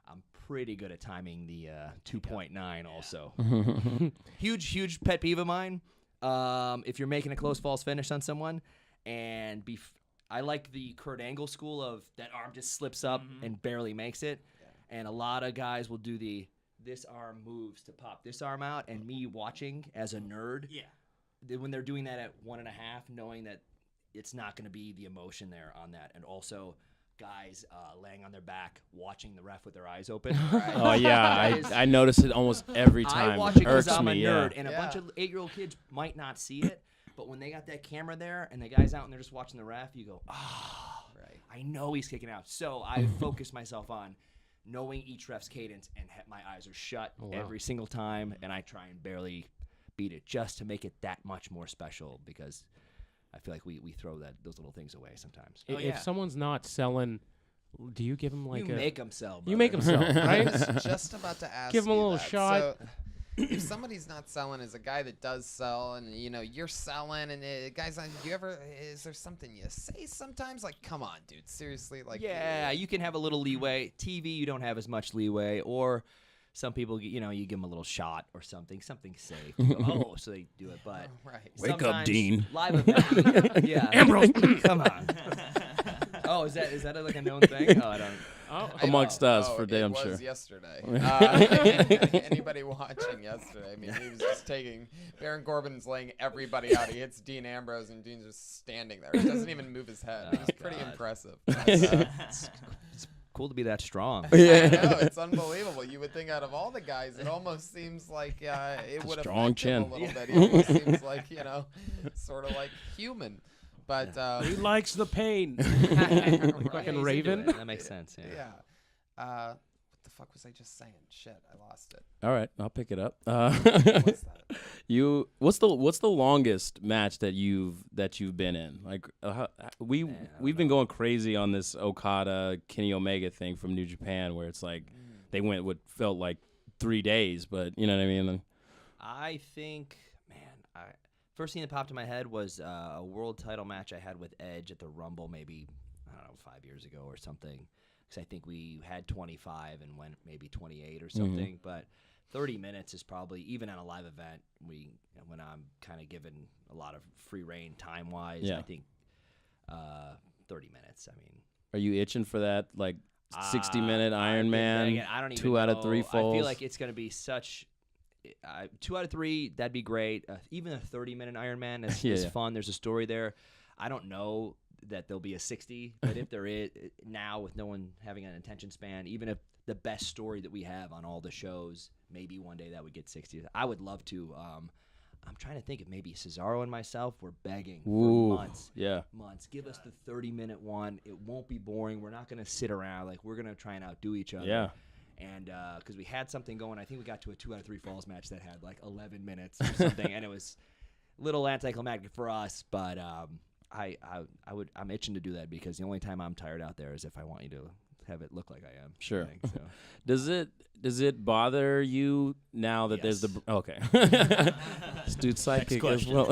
I'm pretty good at timing the 2.9 also. Huge pet peeve of mine. If you're making a close false finish on someone, and I like the Kurt Angle school of that arm just slips up and barely makes it. And a lot of guys will do this arm moves to pop this arm out, and me watching as a nerd, when they're doing that at 1.5, knowing that it's not going to be the emotion there on that. And also guys laying on their back watching the ref with their eyes open. Oh yeah, I notice it almost every time. I watch it because Irks I'm a me, nerd, yeah. and a bunch of 8-year-old kids might not see it, but when they got that camera there and the guy's out and they're just watching the ref, you go, I know he's kicking out. So I focus myself on knowing each ref's cadence, and my eyes are shut every single time, and I try and barely beat it just to make it that much more special, because I feel like we throw those little things away sometimes. If someone's not selling, do you give them like you make them sell. You make them sell, right? I was just about to ask. Give 'em a you little that. shot. So, if somebody's not selling, as a guy that does sell, and you're selling, and guys, is there something you say sometimes? Like, come on, dude, seriously, like. Yeah, you can have a little leeway. TV, you don't have as much leeway, or some people, you give them a little shot or something safe. You go, so they do it. But Wake up, sometimes Dean. Live event, yeah, Ambrose, come on. Oh, is that like a known thing? Oh, I don't. Amongst us, for it damn was sure. yesterday. Anybody watching yesterday? I mean, he was just Baron Corbin's laying everybody out. He hits Dean Ambrose, and Dean's just standing there. He doesn't even move his head. It was pretty impressive. It's cool to be that strong. I know, it's unbelievable. You would think out of all the guys, it almost seems like it would strong affect him chin. a little bit. He almost seems like, sort of like human. But he likes the pain. Right. Fucking Easy to Raven. do it. That makes sense. Yeah. what the fuck was I just saying? Shit, I lost it. All right, I'll pick it up. What's that? What's the longest match that you've been in? Like we've been going crazy on this Okada Kenny Omega thing from New Japan, where it's like they went what felt like 3 days, but you know what I mean. I think, man, first thing that popped in my head was a world title match I had with Edge at the Rumble, maybe, I don't know, 5 years ago or something. Because I think we had 25 and went maybe 28 or something. But 30 minutes is probably, even at a live event, when I'm kind of given a lot of free reign time-wise, I think 30 minutes. I mean, are you itching for that, like 60-minute Iron Man? I don't even 2 out of know. 3 falls. I feel like it's going to be such. 2 out of 3, that'd be great. Even a 30-minute Iron Man is fun. There's a story there. I don't know that there'll be a 60, but if there is now, with no one having an attention span, even if the best story that we have on all the shows, maybe one day that would get 60. I would love to. I'm trying to think if maybe Cesaro and myself were begging for months. Yeah. Months. Give us the 30-minute one. It won't be boring. We're not going to sit around. Like, we're going to try and outdo each other. Yeah. And because we had something going, I think we got to a 2 out of 3 falls match that had like 11 minutes or something, and it was a little anticlimactic for us. But I'm itching to do that because the only time I'm tired out there is if I want you to have it look like I am. Sure. I think, so. Does it bother you now that there's the okay? This dude's sidekick as well.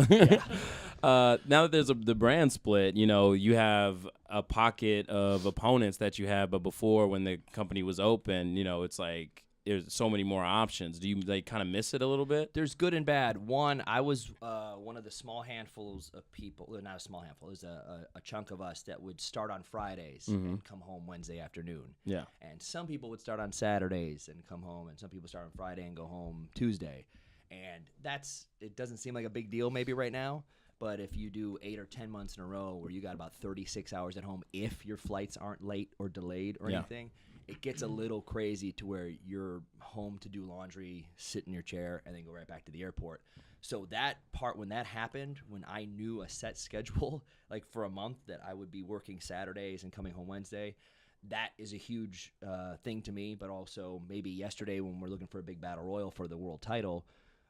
Now that there's the brand split, you know, you have a pocket of opponents that you have, but before when the company was open, you know, it's like there's so many more options. Do you like kind of miss it a little bit? There's good and bad. One, I was one of the small handfuls of people, not a small handful, there's a chunk of us that would start on Fridays and come home Wednesday afternoon. Yeah. And some people would start on Saturdays and come home, and some people start on Friday and go home Tuesday. And it doesn't seem like a big deal maybe right now, but if you do 8 or 10 months in a row where you got about 36 hours at home, if your flights aren't late or delayed or anything, it gets a little crazy to where you're home to do laundry, sit in your chair, and then go right back to the airport. So that part, when that happened, when I knew a set schedule, like for a month that I would be working Saturdays and coming home Wednesday, that is a huge thing to me. But also maybe yesterday when we're looking for a big battle royal for the world title,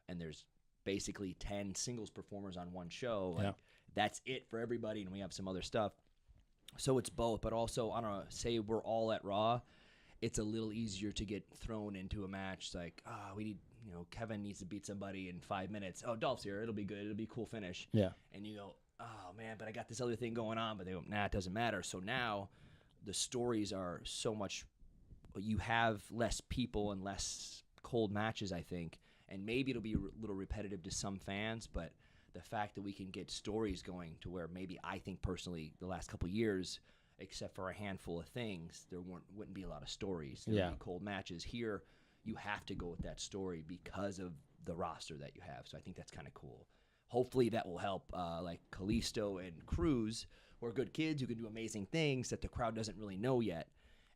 and there's basically 10 singles performers on one show, like that's it for everybody, and we have some other stuff. So it's both, but also, I don't know, say we're all at Raw, it's a little easier to get thrown into a match like, we need, Kevin needs to beat somebody in 5 minutes. Oh, Dolph's here. It'll be good. It'll be a cool finish. Yeah. And you go, oh, man, but I got this other thing going on. But they go, nah, it doesn't matter. So now the stories are so much, you have less people and less cold matches, I think. And maybe it'll be a little repetitive to some fans, but the fact that we can get stories going to where maybe I think personally the last couple of years, except for a handful of things, there wouldn't be a lot of stories. There would be cold matches. Here, you have to go with that story because of the roster that you have. So I think that's kind of cool. Hopefully that will help like Kalisto and Cruz, who are good kids who can do amazing things that the crowd doesn't really know yet.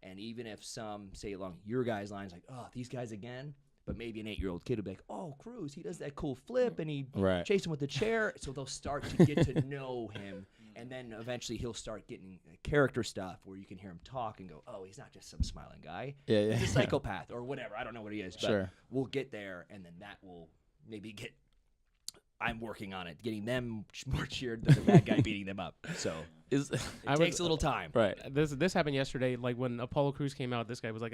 And even if some say along your guys' lines like, oh, these guys again, but maybe an 8-year-old kid will be like, oh, Cruz, he does that cool flip, and he chase him with the chair. So they'll start to get to know him. And then eventually he'll start getting character stuff where you can hear him talk and go, oh, he's not just some smiling guy. Yeah. He's a psychopath or whatever. I don't know what he is. But we'll get there, and then that will maybe get – I'm working on it, getting them more cheered than the bad guy beating them up. So it takes a little time. Right. This happened yesterday. Like when Apollo Crews came out, this guy was like,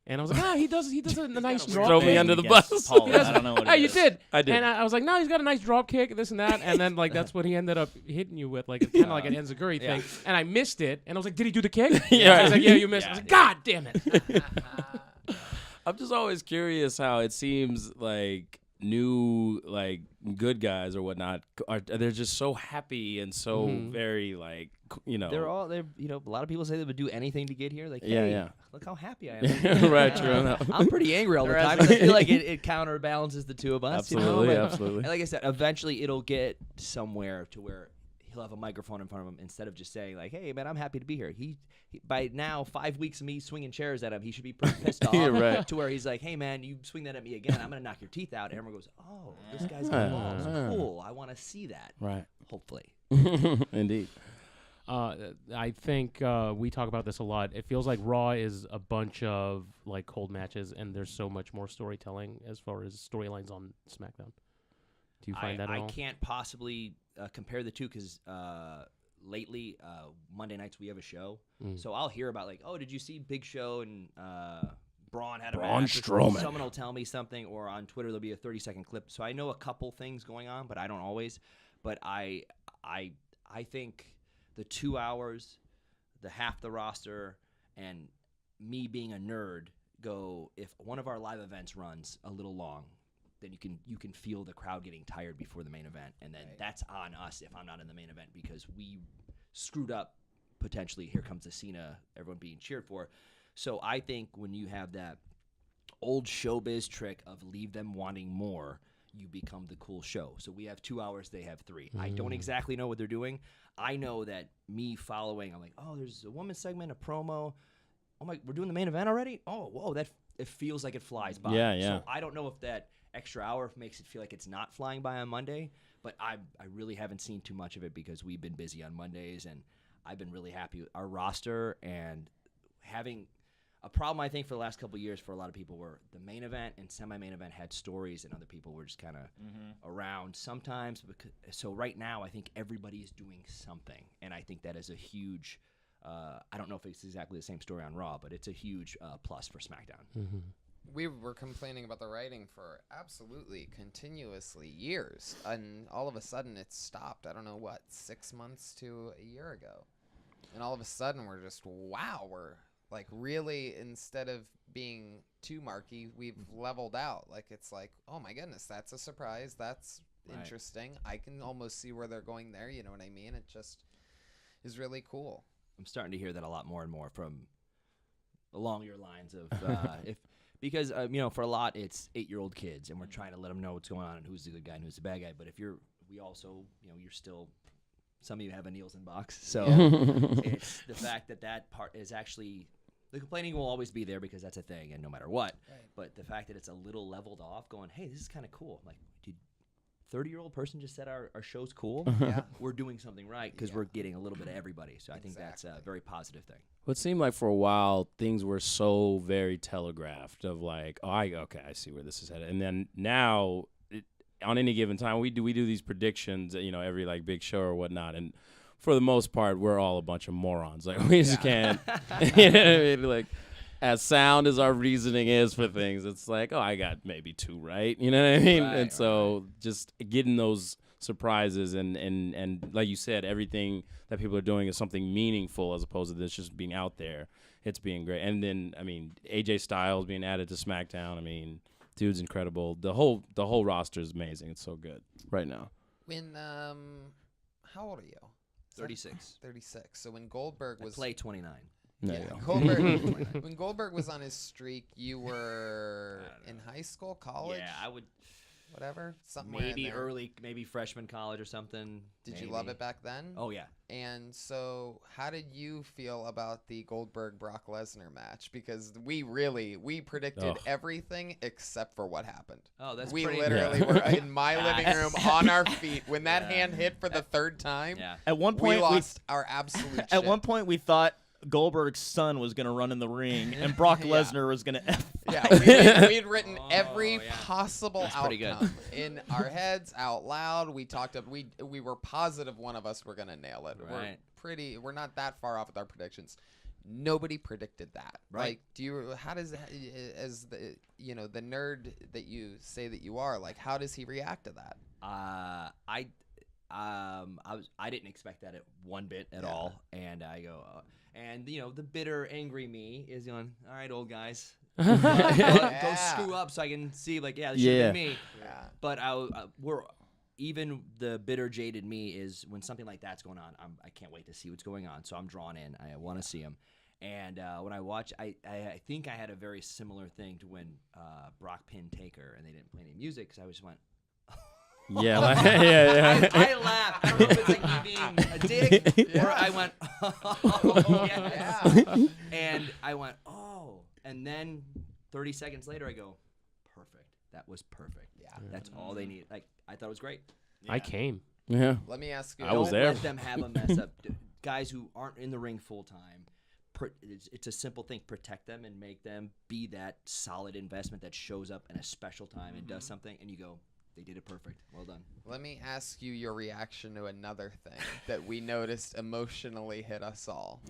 and I was like, he does a nice drop. Throw me under the bus. Paul, I don't know what it you is. did. I did. And I was like, no, he's got a nice drop kick, this and that. And then like that's what he ended up hitting you with, like kind of like an enziguri thing. And I missed it. And I was like, did he do the kick? Yeah. I was like, yeah, you missed. I was like, God damn it. I'm just always curious how it seems like new like good guys or whatnot they're just so happy and so very like they're a lot of people say they would do anything to get here. Like, look how happy I am. Right, true. I'm pretty angry all the time. I feel like it counterbalances the two of us. Absolutely, But, absolutely. And like I said, eventually it'll get somewhere to where he'll have a microphone in front of him instead of just saying like, hey man, I'm happy to be here. He by now 5 weeks of me swinging chairs at him, he should be pretty pissed off. Right. To where he's like, hey man, you swing that at me again, I'm gonna knock your teeth out. And everyone goes, oh, this guy's got balls. Cool, I want to see that. Right. Hopefully. Indeed. I think we talk about this a lot. It feels like Raw is a bunch of like cold matches, and there's so much more storytelling as far as storylines on SmackDown. Do you find that at all? I can't possibly compare the two because lately, Monday nights we have a show. So I'll hear about like, oh, did you see Big Show and Braun had a Braun match. Strowman. Someone will tell me something, or on Twitter there'll be a 30-second clip. So I know a couple things going on, but I don't always. But I think the 2 hours, the half the roster, and me being a nerd go, if one of our live events runs a little long, then you can feel the crowd getting tired before the main event, and then that's on us if I'm not in the main event because we screwed up potentially. Here comes the Cena, everyone being cheered for. So I think when you have that old showbiz trick of leave them wanting more, you become the cool show. So we have 2 hours, they have 3. I don't exactly know what they're doing. I know that me following, I'm like, oh, there's a women's segment, a promo. Oh my, we're doing the main event already? Oh, whoa, it feels like it flies by. Yeah. So I don't know if that extra hour makes it feel like it's not flying by on Monday, but I really haven't seen too much of it because we've been busy on Mondays, and I've been really happy with our roster and having a problem, I think, for the last couple of years for a lot of people were the main event and semi-main event had stories and other people were just kind of around sometimes. So right now, I think everybody is doing something, and I think that is a huge I don't know if it's exactly the same story on Raw, but it's a huge plus for SmackDown. We were complaining about the writing for absolutely continuously years, and all of a sudden it stopped. I don't know what, 6 months to a year ago, and all of a sudden we're just we're like really, instead of being too marky, we've leveled out. Like it's like, oh my goodness, that's a surprise. That's interesting. I can almost see where they're going there. You know what I mean? It just is really cool. I'm starting to hear that a lot more and more from along your lines of because for a lot it's 8-year-old kids and we're trying to let them know what's going on and who's the good guy and who's the bad guy. But if you're still, some of you have a Nielsen box, so it's the fact that part is actually, the complaining will always be there because that's a thing and no matter what. Right. But the fact that it's a little leveled off, going, hey, this is kind of cool. I'm like, dude, 30-year-old person just said our show's cool. Yeah, we're doing something right because we're getting a little bit of everybody. So I think that's a very positive thing. Well, it seemed like for a while things were so very telegraphed of like, I see where this is headed, and then now on any given time we do these predictions, every like big show or whatnot, and for the most part we're all a bunch of morons. Like we just can't, you know what I mean? Like as sound as our reasoning is for things, it's like, I got maybe 2 right, you know what I mean? And so just getting those surprises and like you said, everything that people are doing is something meaningful as opposed to this just being out there. It's being great. And then AJ Styles being added to SmackDown. Dude's incredible. The whole roster is amazing. It's so good right now. When how old are you? 36. 36. So when Goldberg was play 29. Goldberg. When Goldberg was on his streak, you were in high school, college? Yeah, I would. Whatever, something maybe early, maybe freshman college or something. Did you love it back then? Oh yeah. And so, how did you feel about the Goldberg-Brock Lesnar match? Because we predicted everything except for what happened. Oh, that's we pretty literally were in my living room on our feet when that hand hit for the 3rd time. Yeah. At one point, we lost our absolute. At one point, we thought Goldberg's son was going to run in the ring and Brock Lesnar was going to Yeah, we had written every possible outcome in our heads out loud. We talked up. We were positive one of us were going to nail it. Right. We're not that far off with our predictions. Nobody predicted that. Right. Like, how does as the the nerd that you say that you are, like, how does he react to that? I didn't expect that one bit at all, and I go, and the bitter, angry me is going, all right, old guys, go screw up so I can see, like, this should have been me. Yeah. But even the bitter, jaded me is when something like that's going on, I can't wait to see what's going on, so I'm drawn in. I want to see him. And when I watch, I think I had a very similar thing to when Brock pinned Taker and they didn't play any music because I just went. Yeah, I laughed. I don't know if it's like me being a dick or I went, yes. And I went, and then 30 seconds later I go, perfect. That was perfect. Yeah. That's all they need. Like, I thought it was great. Yeah. I came. Yeah. Let me ask you. I was there. Don't let them have a mess up. Guys who aren't in the ring full time, it's a simple thing. Protect them and make them be that solid investment that shows up in a special time and does something, and you go, they did it perfect. Well done. Let me ask you your reaction to another thing that we noticed emotionally hit us all.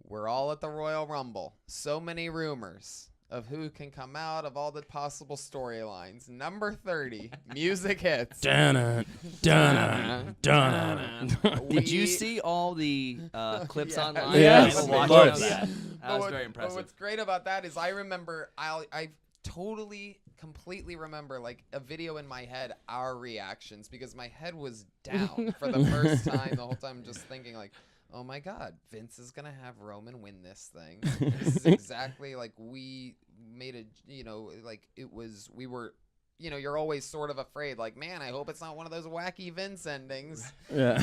We're all at the Royal Rumble. So many rumors of who can come out of all the possible storylines. Number 30, music hits. Dun-dun, dun-dun, dun-dun. Did you see all the clips Yeah. online? Yes, People of watching course. that. But That was very But impressive. what's great about that is I remember, I totally, completely remember like a video in my head, our reactions, because my head was down for the first time the whole time, just thinking like, oh my God, Vince is going to have Roman win this thing. This is exactly like we made a, like we were, you're always sort of afraid, like, man, I hope it's not one of those wacky Vince endings. Yeah.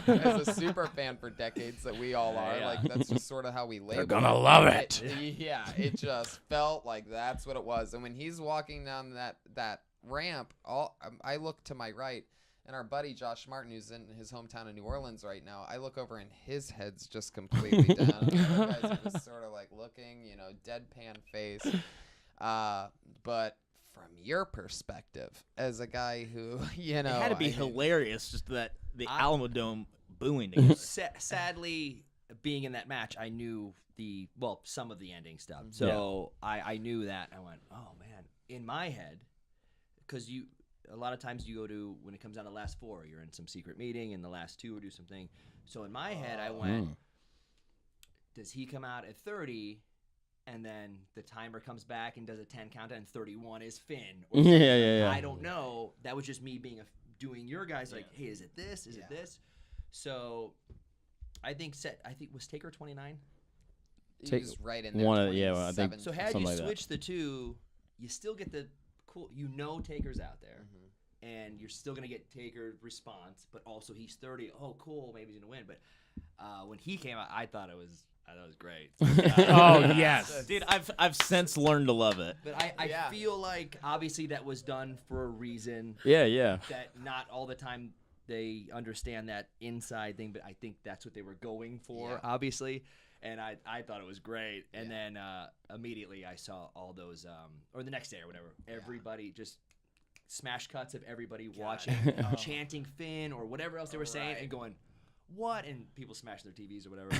As a super fan for decades that we all are, Yeah. like that's just sort of how we label They're gonna it. love it. Yeah, it just felt like that's what it was. And when he's walking down that ramp, I look to my right, and our buddy Josh Martin, who's in his hometown of New Orleans right now, I look over and his head's just completely down. And the other guys are just sort of like looking, deadpan face. But from your perspective, as a guy who, It had to be hilarious, just the Alamo Dome booing together. Sadly, being in that match, I knew some of the ending stuff. So I knew that. I went, oh man, in my head, because a lot of times you go to, when it comes down to the last 4, you're in some secret meeting, and the last 2 or do something. So in my head, I went, does he come out at 30? And then the timer comes back and does a 10 count, and 31 is Finn. Or Yeah. I don't know. That was just me doing your guys like, hey, is it this? Is it this? So I think was Taker 29? He was right in there. One of- yeah, well, I think 27. So had Something you like that. switch the 2, you still get the cool. Taker's out there, and you're still gonna get Taker's response, but also he's 30. Oh, cool, maybe he's gonna win. But when he came out, I thought it was great. Oh yes. Dude, I've since learned to love it. But I Yeah. feel like obviously that was done for a reason. Yeah. That not all the time they understand that inside thing, but I think that's what they were going for, obviously. And I thought it was great. And then immediately I saw all those, or the next day or whatever, everybody just smash cuts of everybody watching, chanting Finn or whatever else they were saying and going, what? And people smash their TVs or whatever.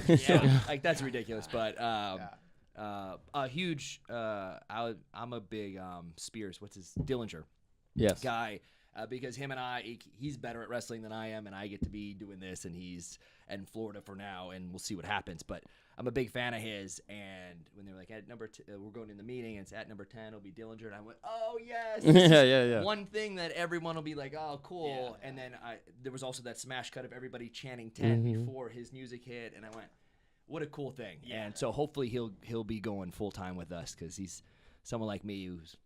Like that's ridiculous. But a huge, I'm a big Spears, Dillinger Yes. guy. Because him and he's better at wrestling than I am, and I get to be doing this, and he's in Florida for now, and we'll see what happens. But I'm a big fan of his, and when they were like, at number we're going in the meeting, and it's at number 10, it'll be Dillinger, and I went, oh, yes. Yeah. One thing that everyone will be like, oh, cool. Yeah. And then there was also that smash cut of everybody chanting 10 before his music hit, and I went, what a cool thing. Yeah. And so hopefully he'll be going full-time with us, because he's someone like me who's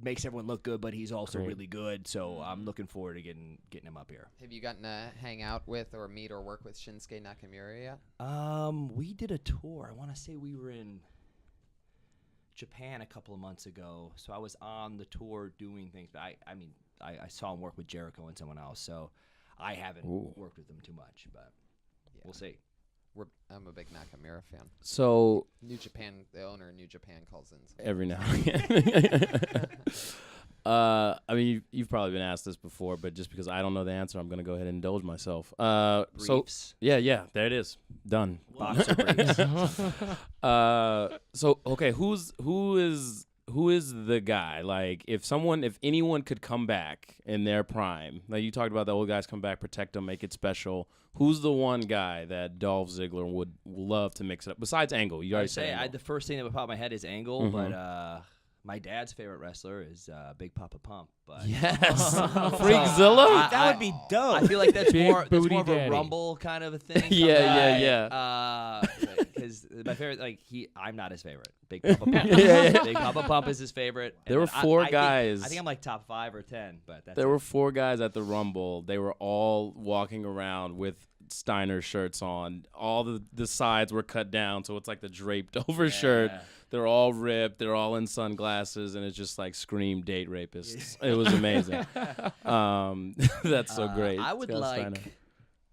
makes everyone look good, but he's also really good. So I'm looking forward to getting him up here. Have you gotten to hang out with or meet or work with Shinsuke Nakamura yet? We did a tour. I want to say we were in Japan a couple of months ago. So I was on the tour doing things. But I saw him work with Jericho and someone else. So I haven't worked with them too much, but we'll see. I'm a big Nakamura fan. So New Japan, the owner of New Japan calls in. every now and again. You've probably been asked this before, but just because I don't know the answer, I'm going to go ahead and indulge myself. Briefs. Yeah, there it is. Done. Boxer briefs. Okay, who is the guy? Like, if anyone could come back in their prime, like you talked about, the old guys come back, protect them, make it special. Who's the one guy that Dolph Ziggler would love to mix it up besides Angle? You already said Angle. The first thing that would pop in my head is Angle, but my dad's favorite wrestler is Big Papa Pump. But Yes, Freakzilla. That would be dope. I feel like that's Big more of booty a daddy. Rumble kind of a thing. Yeah. Because my favorite, I'm not his favorite. Big Papa Pump. Big Papa Pump is his favorite. There were four guys. I think I'm like top 5 or 10, but that's There were 4 guys at the Rumble. They were all walking around with Steiner shirts on. All the sides were cut down, so it's like the draped over shirt. They're all ripped. They're all in sunglasses, and it's just like scream date rapists. It was amazing. That's so great. I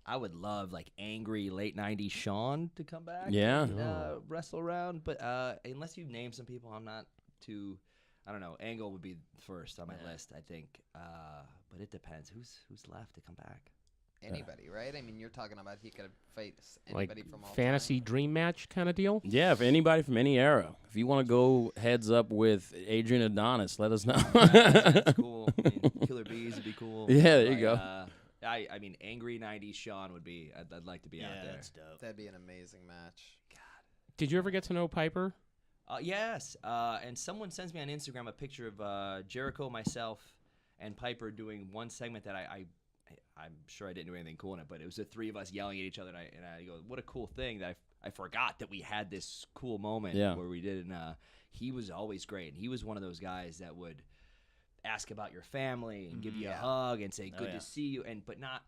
Scott would love like angry late 90s Shawn to come back. Yeah. And, wrestle around. But unless you name some people, I'm not too. I don't know. Angle would be first on my list, I think. But it depends. Who's left to come back? anybody, right? I mean, you're talking about he could fight Like anybody from all fantasy time. dream match kind of deal. Yeah, if anybody from any era, if you want to go heads up with Adrian Adonis, let us know. That's cool. I mean, Killer Bees would be cool. Yeah, there you go. I mean, Angry 90s Sean would be. I'd like to be out there. That's dope. That'd be an amazing match. Did you ever get to know Piper? Yes. And someone sends me on Instagram a picture of Jericho, myself, and Piper doing one segment that I'm sure I didn't do anything cool in it, but it was the three of us yelling at each other, and I go, what a cool thing that I forgot that we had this cool moment where we did, and he was always great. And he was one of those guys that would ask about your family and give you a hug and say, good to see you, but not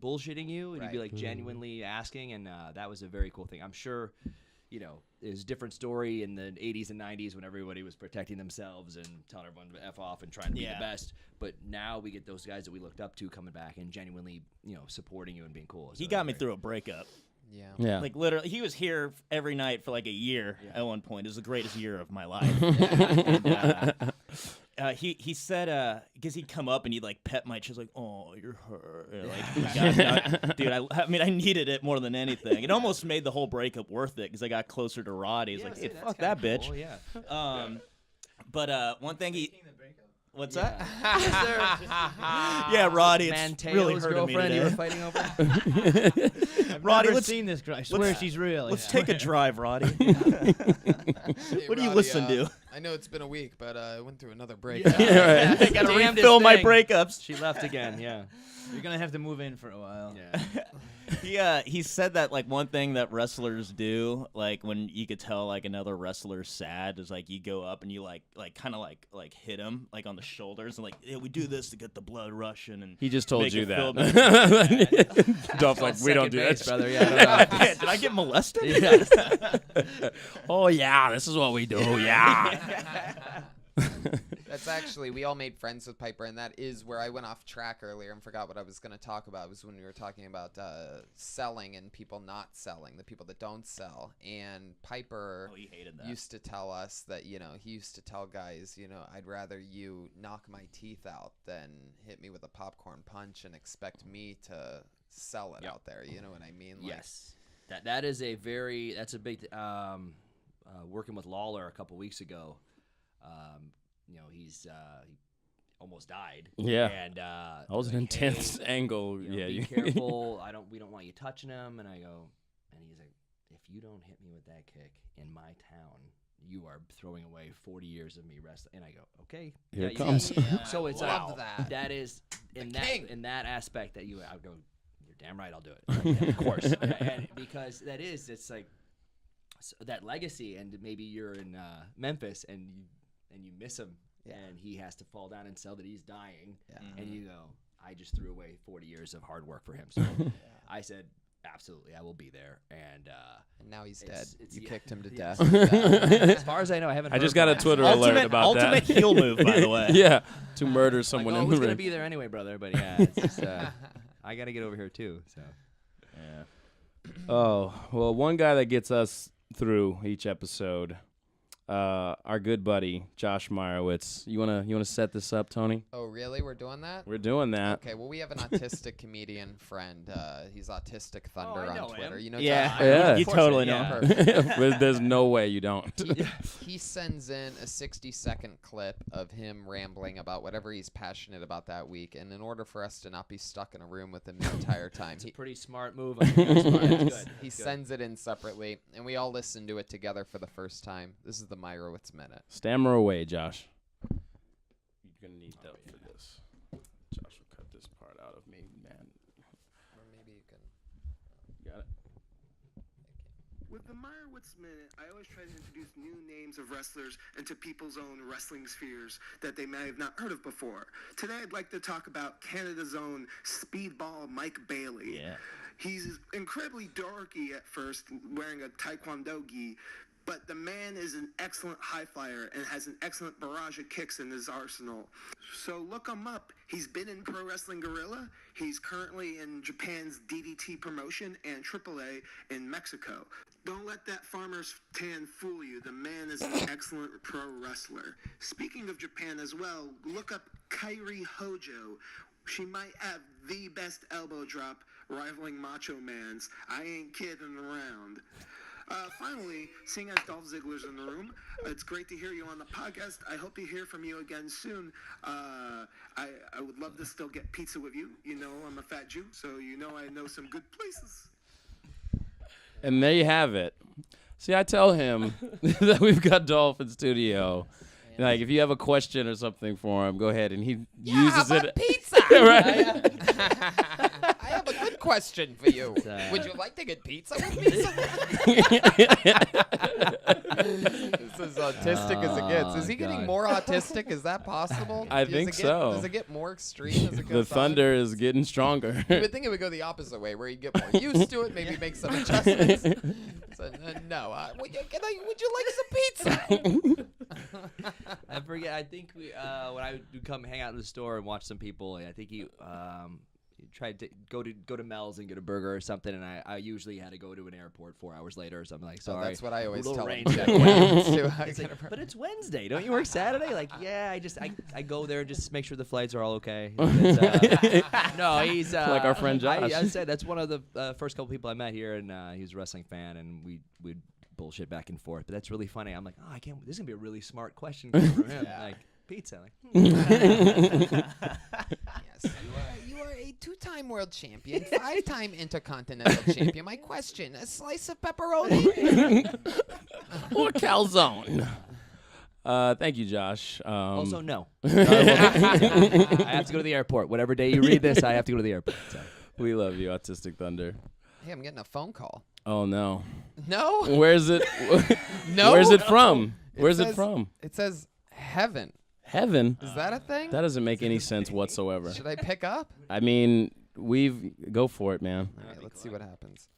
bullshitting you, and he'd be like genuinely asking, and that was a very cool thing. I'm sure, you know, it was a different story in the 80s and 90s when everybody was protecting themselves and telling everyone to F off and trying to be the best. But now we get those guys that we looked up to coming back and genuinely, you know, supporting you and being cool. So He got me through a breakup. Yeah. Like literally, he was here every night for like a year at one point. It was the greatest year of my life. And, he said because he'd come up and he'd like pet my chest like, oh, you're hurt. Dude, I mean I needed it more than anything. It almost made the whole breakup worth it because I got closer to Roddy. He's like, hey, fuck that bitch. Cool, yeah. But one thing he. What's that? Yeah, Roddy, it's Manteo's really hurting girlfriend me you were today. fighting over? Roddy, Roddy, let's seen this girl. I swear she's real. Let's take a drive, Roddy. Hey, What do you Roddy, listen to? I know it's been a week, but I went through another breakup. I gotta Damnedest refill my thing. breakups. She left again, yeah. You're gonna have to move in for a while. Yeah. He said that like one thing that wrestlers do, like when you could tell like another wrestler's sad, is like you go up and you like kind of like hit him like on the shoulders and like, yeah, we do this to get the blood rushing. And He just told make you it that. feel Dolph, like, we don't do Base, that. brother. Yeah, I don't know. Did I get molested? Oh, yeah, this is what we do. Yeah. That's actually, we all made friends with Piper, and that is where I went off track earlier and forgot what I was going to talk about. It was when we were talking about selling and people not selling, the people that don't sell. And Piper he hated that. used to tell us that, you know, he used to tell guys, you know, I'd rather you knock my teeth out than hit me with a popcorn punch and expect me to sell it out there. You know what I mean? Like, Yes. That's a big working with Lawler a couple weeks ago. You know, he almost died. Yeah. And That was an like, intense hey, angle. you know, Yeah. be careful. We don't want you touching him. And I go, and he's like, if you don't hit me with that kick in my town, you are throwing away 40 years of me wrestling. And I go, okay. Here it you- comes. So it's Love that. that is in king. that aspect that I would go, you're damn right, I'll do it. Like, yeah, of course. And because it's like so that legacy, and maybe you're in Memphis and you miss him, and he has to fall down and sell that he's dying, and you go, I just threw away 40 years of hard work for him. So I said, absolutely, I will be there. And now he's dead. You yeah. kicked him to Yeah. death. As far as I know, I haven't. I just heard got a from Twitter him. alert about that. Ultimate heel move, by the way. Yeah, to murder someone Like, in I was the gonna ring. be there anyway, brother. But yeah, it's just, I got to get over here too. So Oh, well, one guy that gets us through each episode, our good buddy Josh Meyerowitz. You wanna set this up, Tony? Oh, really? We're doing that? We're doing that. Okay, well, we have an autistic comedian friend. He's Autistic Thunder I know on Twitter. him. You know Yeah, Josh? Yeah. you Of course totally I- know. yeah. But there's no way you don't. He sends in a 60-second clip of him rambling about whatever he's passionate about that week, and in order for us to not be stuck in a room with him the entire time, it's a pretty smart move. I think that's smart. That's good. he That's good. sends it in separately, and we all listen to it together for the first time. This is the Meyerowitz Minute. Stammer away, Josh. You're gonna need that for this. Josh will cut this part out of me, man. Or maybe you can... Got it. With the Meyerowitz Minute, I always try to introduce new names of wrestlers into people's own wrestling spheres that they may have not heard of before. Today, I'd like to talk about Canada's own speedball Mike Bailey. Yeah. He's incredibly dorky at first, wearing a taekwondo gi, but the man is an excellent high flyer and has an excellent barrage of kicks in his arsenal. So look him up. He's been in Pro Wrestling Guerrilla. He's currently in Japan's DDT promotion and AAA in Mexico. Don't let that farmer's tan fool you. The man is an excellent pro wrestler. Speaking of Japan as well, look up Kairi Hojo. She might have the best elbow drop rivaling Macho Man's. I ain't kidding around. Finally, seeing as Dolph Ziggler's in the room, it's great to hear you on the podcast. I hope to hear from you again soon. I would love to still get pizza with you. You know I'm a fat Jew, so you know I know some good places. And there you have it. See, I tell him that we've got Dolph in studio. Like, if you have a question or something for him, go ahead, and he uses it. Pizza. Right? I have a good question for you. Would you like to get pizza with me? This is autistic as it gets. Is he getting more autistic? Is that possible? I think so. Does it get more extreme as it The goes thunder on? is getting stronger. You would think it would go the opposite way, where he'd get more used to it, maybe make some adjustments. So, no. Would you like some pizza? I forget. I think we when I would come hang out in the store and watch some people, I think he tried to go to Mel's and get a burger or something, and I usually had to go to an airport 4 hours later or something. Like, sorry. That's what I always Little tell him. range Check check. plans, too. It's like, but it's Wednesday. Don't you work Saturday? Like, yeah, I go there and just make sure the flights are all okay. No, he's Like our friend Josh. I said that's one of the first couple people I met here, and he was a wrestling fan, and we'd bullshit back and forth. But that's really funny. I'm like, oh, I can't. This is gonna be a really smart question from him. Like pizza. Like, Yes, you are a 2-time world champion, 5-time intercontinental champion. My question: a slice of pepperoni Or calzone. Thank you, Josh. also, no. I have to go to the airport. Whatever day you read this, I have to go to the airport. So. We love you, Autistic Thunder. Hey, I'm getting a phone call. Oh, no. No. Where's it? No. Where's it from? It Where's it says- from? It says heaven. Heaven? Is that a thing? That doesn't make any sense whatsoever. Should I pick up? I mean, go for it, man. All right, let's see what happens.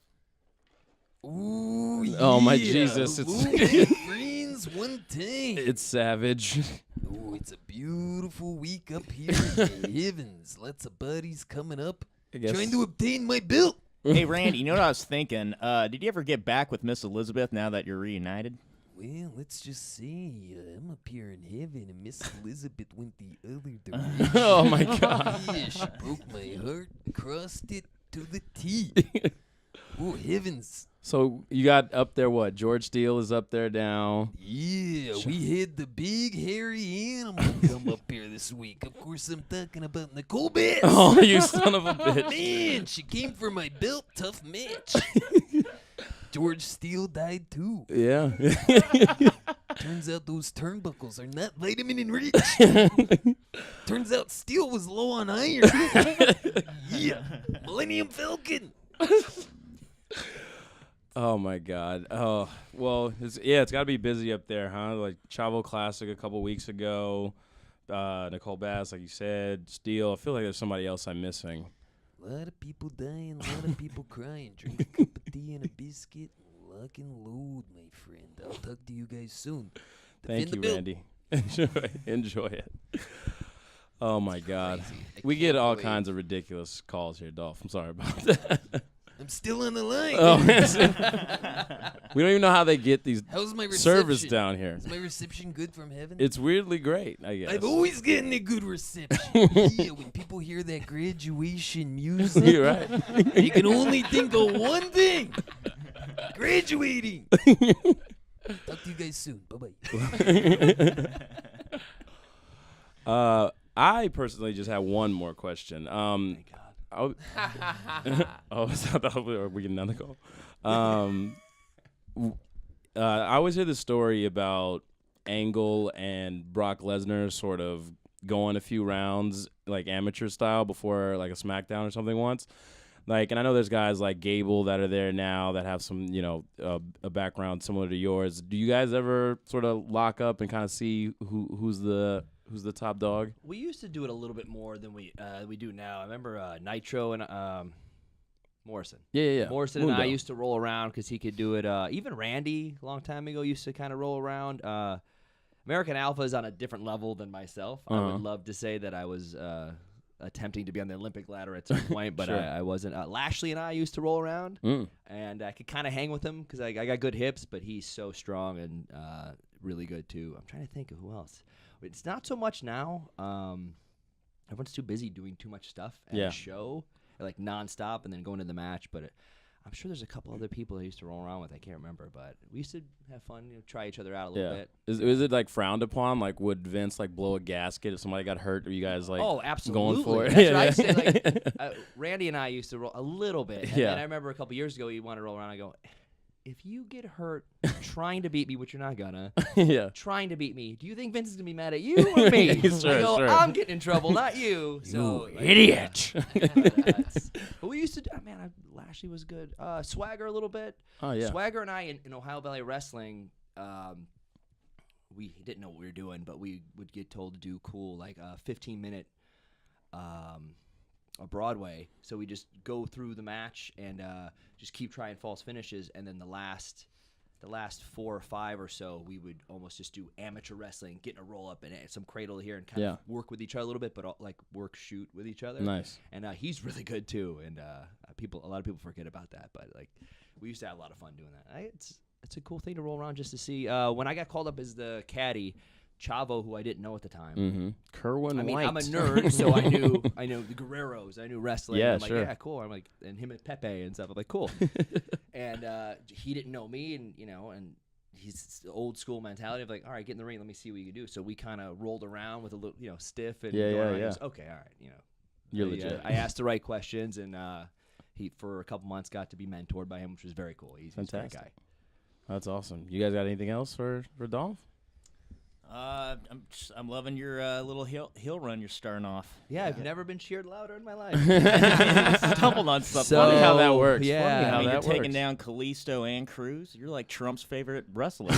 Ooh, Oh, my Jesus. Greens one thing. It's savage. Ooh, it's a beautiful week up here in the heavens. Lots of buddies coming up, I guess. trying to obtain my belt. Hey, Randy, you know what I was thinking? Did you ever get back with Miss Elizabeth now that you're reunited? Well, let's just say I'm up here in heaven, and Miss Elizabeth went the other direction. Oh, my God. Yeah, she broke my heart, crossed it to the T. Oh, heavens. So you got up there what? George Steele is up there now. Yeah, we had the big hairy animal come up here this week. Of course, I'm talking about Nicole Bass. Oh, you son of a bitch. Man, she came for my belt, tough match. George Steele died too. Yeah. Turns out those turnbuckles are not vitamin enriched. Turns out Steele was low on iron. Yeah, Millennium Falcon. Oh, my God. Oh, well, it's got to be busy up there, huh? Like Chavo Classic a couple weeks ago. Nicole Bass, like you said. Steele. I feel like there's somebody else I'm missing. A lot of people dying, a lot of people crying. Drink a cup of tea and a biscuit. Lock and load, my friend. I'll talk to you guys soon. Thank you, Defend the Randy. Enjoy it. Oh, my God. crazy. I We get can't all believe- kinds of ridiculous calls here, Dolph. I'm sorry about that. I'm still on the line. Oh, we don't even know how they get these How's my reception? service down here. Is my reception good from heaven? It's weirdly great, I guess. I've always gotten a good reception. Yeah, when people hear that graduation music, You're right. they can only think of one thing. Graduating. Talk to you guys soon. Bye-bye. I personally just have one more question. I thought we get another call. I always hear the story about Angle and Brock Lesnar sort of going a few rounds, like amateur style, before like a SmackDown or something once. Like, and I know there's guys like Gable that are there now that have some, a background similar to yours. Do you guys ever sort of lock up and kind of see who's the top dog? We used to do it a little bit more than we do now. I remember Nitro and Morrison. Yeah. Morrison and I Mundo. used to roll around because he could do it. Even Randy, a long time ago, used to kind of roll around. American Alpha is on a different level than myself. I would love to say that I was attempting to be on the Olympic ladder at some point, but Sure. I wasn't. Lashley and I used to roll around, and I could kind of hang with him because I got good hips, but he's so strong and really good too. I'm trying to think of who else. It's not so much now. Everyone's too busy doing too much stuff at a show, like nonstop, and then going to the match. But I'm sure there's a couple other people I used to roll around with. I can't remember, but we used to have fun, try each other out a little bit. Is it like frowned upon? Like, would Vince like blow a gasket if somebody got hurt? Or you guys like absolutely. going for it? That's what I say. Like, Randy and I used to roll a little bit. And Yeah. then I remember a couple years ago, he wanted to roll around. I go, if you get hurt trying to beat me, which you're not gonna, Yeah. trying to beat me, do you think Vince is gonna be mad at you or me? Sure, I go, sure. I'm getting in trouble, not you. So like, Idiot. but we used to do, Lashley was good. Swagger a little bit. Oh yeah. Swagger and I in Ohio Valley Wrestling, we didn't know what we were doing, but we would get told to do cool, like 15-minute a Broadway. So we just go through the match and just keep trying false finishes, and then the last 4 or 5 or so, we would almost just do amateur wrestling, getting a roll up and some cradle here and kind of work with each other a little bit, but like shoot with each other. Nice. And he's really good too, and a lot of people forget about that, but like we used to have a lot of fun doing that. It's a cool thing to roll around just to see. When I got called up as the caddy, Chavo, who I didn't know at the time. Kerwin I mean, White. I'm a nerd, so I knew the Guerreros, I knew wrestling. Yeah, I'm like, sure. yeah, cool. I'm like, and him and Pepe and stuff. I'm like, cool. And he didn't know me, and and he's the old school mentality of like, all right, get in the ring, let me see what you can do. So we kind of rolled around with a little, stiff and going around. He goes, okay, all right, You're So, legit. I asked the right questions, and he for a couple months got to be mentored by him, which was very cool. He's a great Fantastic. guy. That's awesome. You guys got anything else for Dolph? I'm loving your little hill run you're starting off. Yeah, I've never been cheered louder in my life. Stumbled on something. So- Funny how that works. yeah. Funny how I mean, that you're works. taking down Kalisto and Cruz. You're like Trump's favorite wrestler.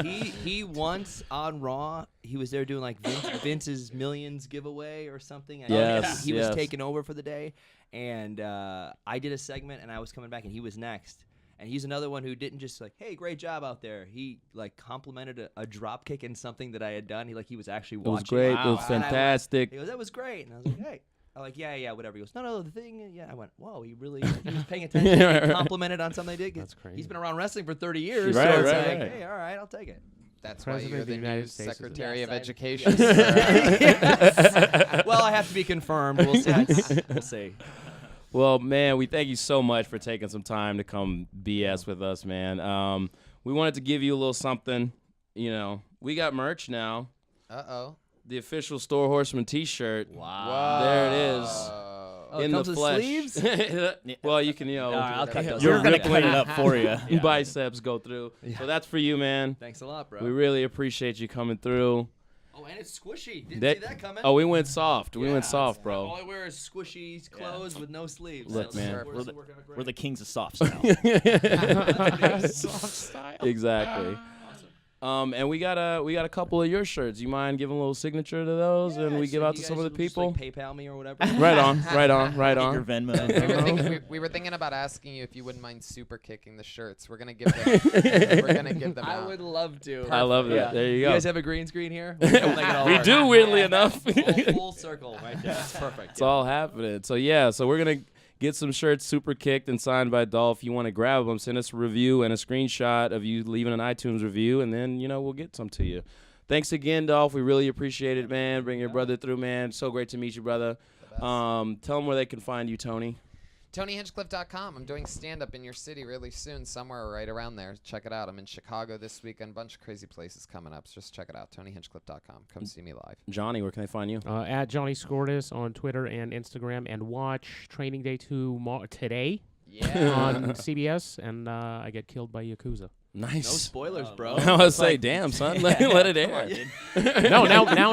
He once on Raw, he was there doing like Vince's Millions giveaway or something. Yes, He was yes. taking over for the day, and I did a segment, and I was coming back, and he was next. And he's another one who didn't just like, hey, great job out there. He like complimented a drop kick in something that I had done. He was actually It was watching. great. Wow. It was And I went- fantastic. He goes, that was great. And I was like, hey. I'm like, yeah, whatever. He goes, no, the thing, yeah. I went, whoa, he was paying attention. He complimented on something I did. That's crazy. He's been around wrestling for 30 years. Right, so it's right, like, right. hey, all right, I'll take it. That's why President you're of the the new United States is a- Secretary Yes, of I- Education. Well, I have to be confirmed. We'll see. We'll see. Well, man, we thank you so much for taking some time to come BS with us, man. We wanted to give you a little something. We got merch now. Uh-oh. The official Store Horseman T-shirt. Wow. There it is. Oh, in it comes the with flesh. sleeves? Well, you can, I'll cut those You're off. gonna cut it up for you. biceps go through. So that's for you, man. Thanks a lot, bro. We really appreciate you coming through. Oh, and it's squishy. Didn't That- see that coming. Oh, we went soft. We Yeah, went soft, All bro. I wear is squishy clothes with no sleeves. Look, So man. it's We're working out great. We're the kings of soft style. Exactly. And we got a couple of your shirts. You mind giving a little signature to those, and we so give out you to some guys of the will just, like, people? PayPal me or whatever. Right on, right on, right Your on. Venmo. We were thinking about asking you if you wouldn't mind super kicking the shirts. We're gonna give them. I out. would love to. I love that. Yeah. There you You go. guys have a green screen here? We'll make it all We work. do, weirdly enough. Full circle right there. That's perfect. It's all happening. So yeah, so we're gonna get some shirts super kicked and signed by Dolph. If you want to grab them, send us a review and a screenshot of you leaving an iTunes review, and then we'll get some to you. Thanks again, Dolph. We really appreciate it, man. Bring your brother through, man. So great to meet you, brother. Tell them where they can find you, Tony. TonyHinchcliffe.com. I'm doing stand-up in your city really soon, somewhere right around there. Check it out. I'm in Chicago this weekend. A bunch of crazy places coming up. So just check it out. TonyHinchcliffe.com. Come see me live. Johnny, where can they find you? At Johnny Scortis on Twitter and Instagram, and watch Training Day 2 today Yeah. on CBS, and I get killed by Yakuza. Nice. No spoilers, bro. I was say, damn, son, let it air. No,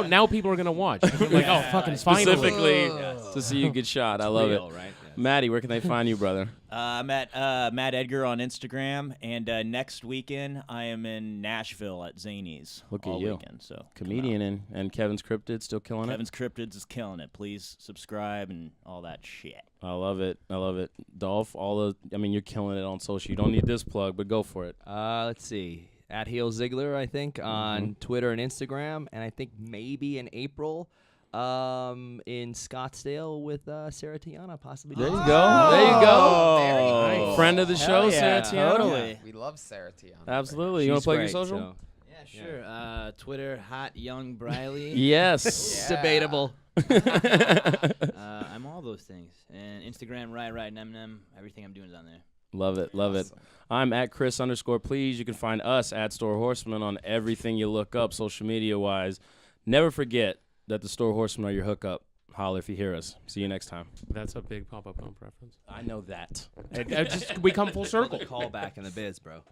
now people are gonna watch. They're like, oh, fucking finally. Specifically Ugh. to see you get shot. I love it. Real, right? Yeah. Maddie, where can they find you, brother? I'm at Matt Edgar on Instagram, and next weekend I am in Nashville at Zany's. Look at all you. Weekend, so Comedian and Kevin's Cryptid still killing Kevin's Cryptids is killing it. Please subscribe and all that shit. it. I love it. Dolph, you're killing it on social. You don't need this plug, but go for it. Let's see. At Heel Ziggler, I think, on Twitter and Instagram, and I think maybe in April in Scottsdale with Sarah Tiana, possibly. There you doing go. There you go. Very nice. Friend of the show, yeah, Sarah Tiana. totally. We love Sarah Tiana. Absolutely. She's You want to plug your great, social? so- Yeah, sure. Twitter, Hot Young Briley. Yes. Yeah. Debatable. I'm all those things. And Instagram, right, nem. Everything I'm doing is on there. Love it. I'm at Chris_please. You can find us at Store Horsemen on everything you look up social media wise. Never forget that the Store Horsemen are your hookup. Holler if you hear us. See you next time. That's a big Papa Pump reference. I know that. We come full circle. Call back in the biz, bro.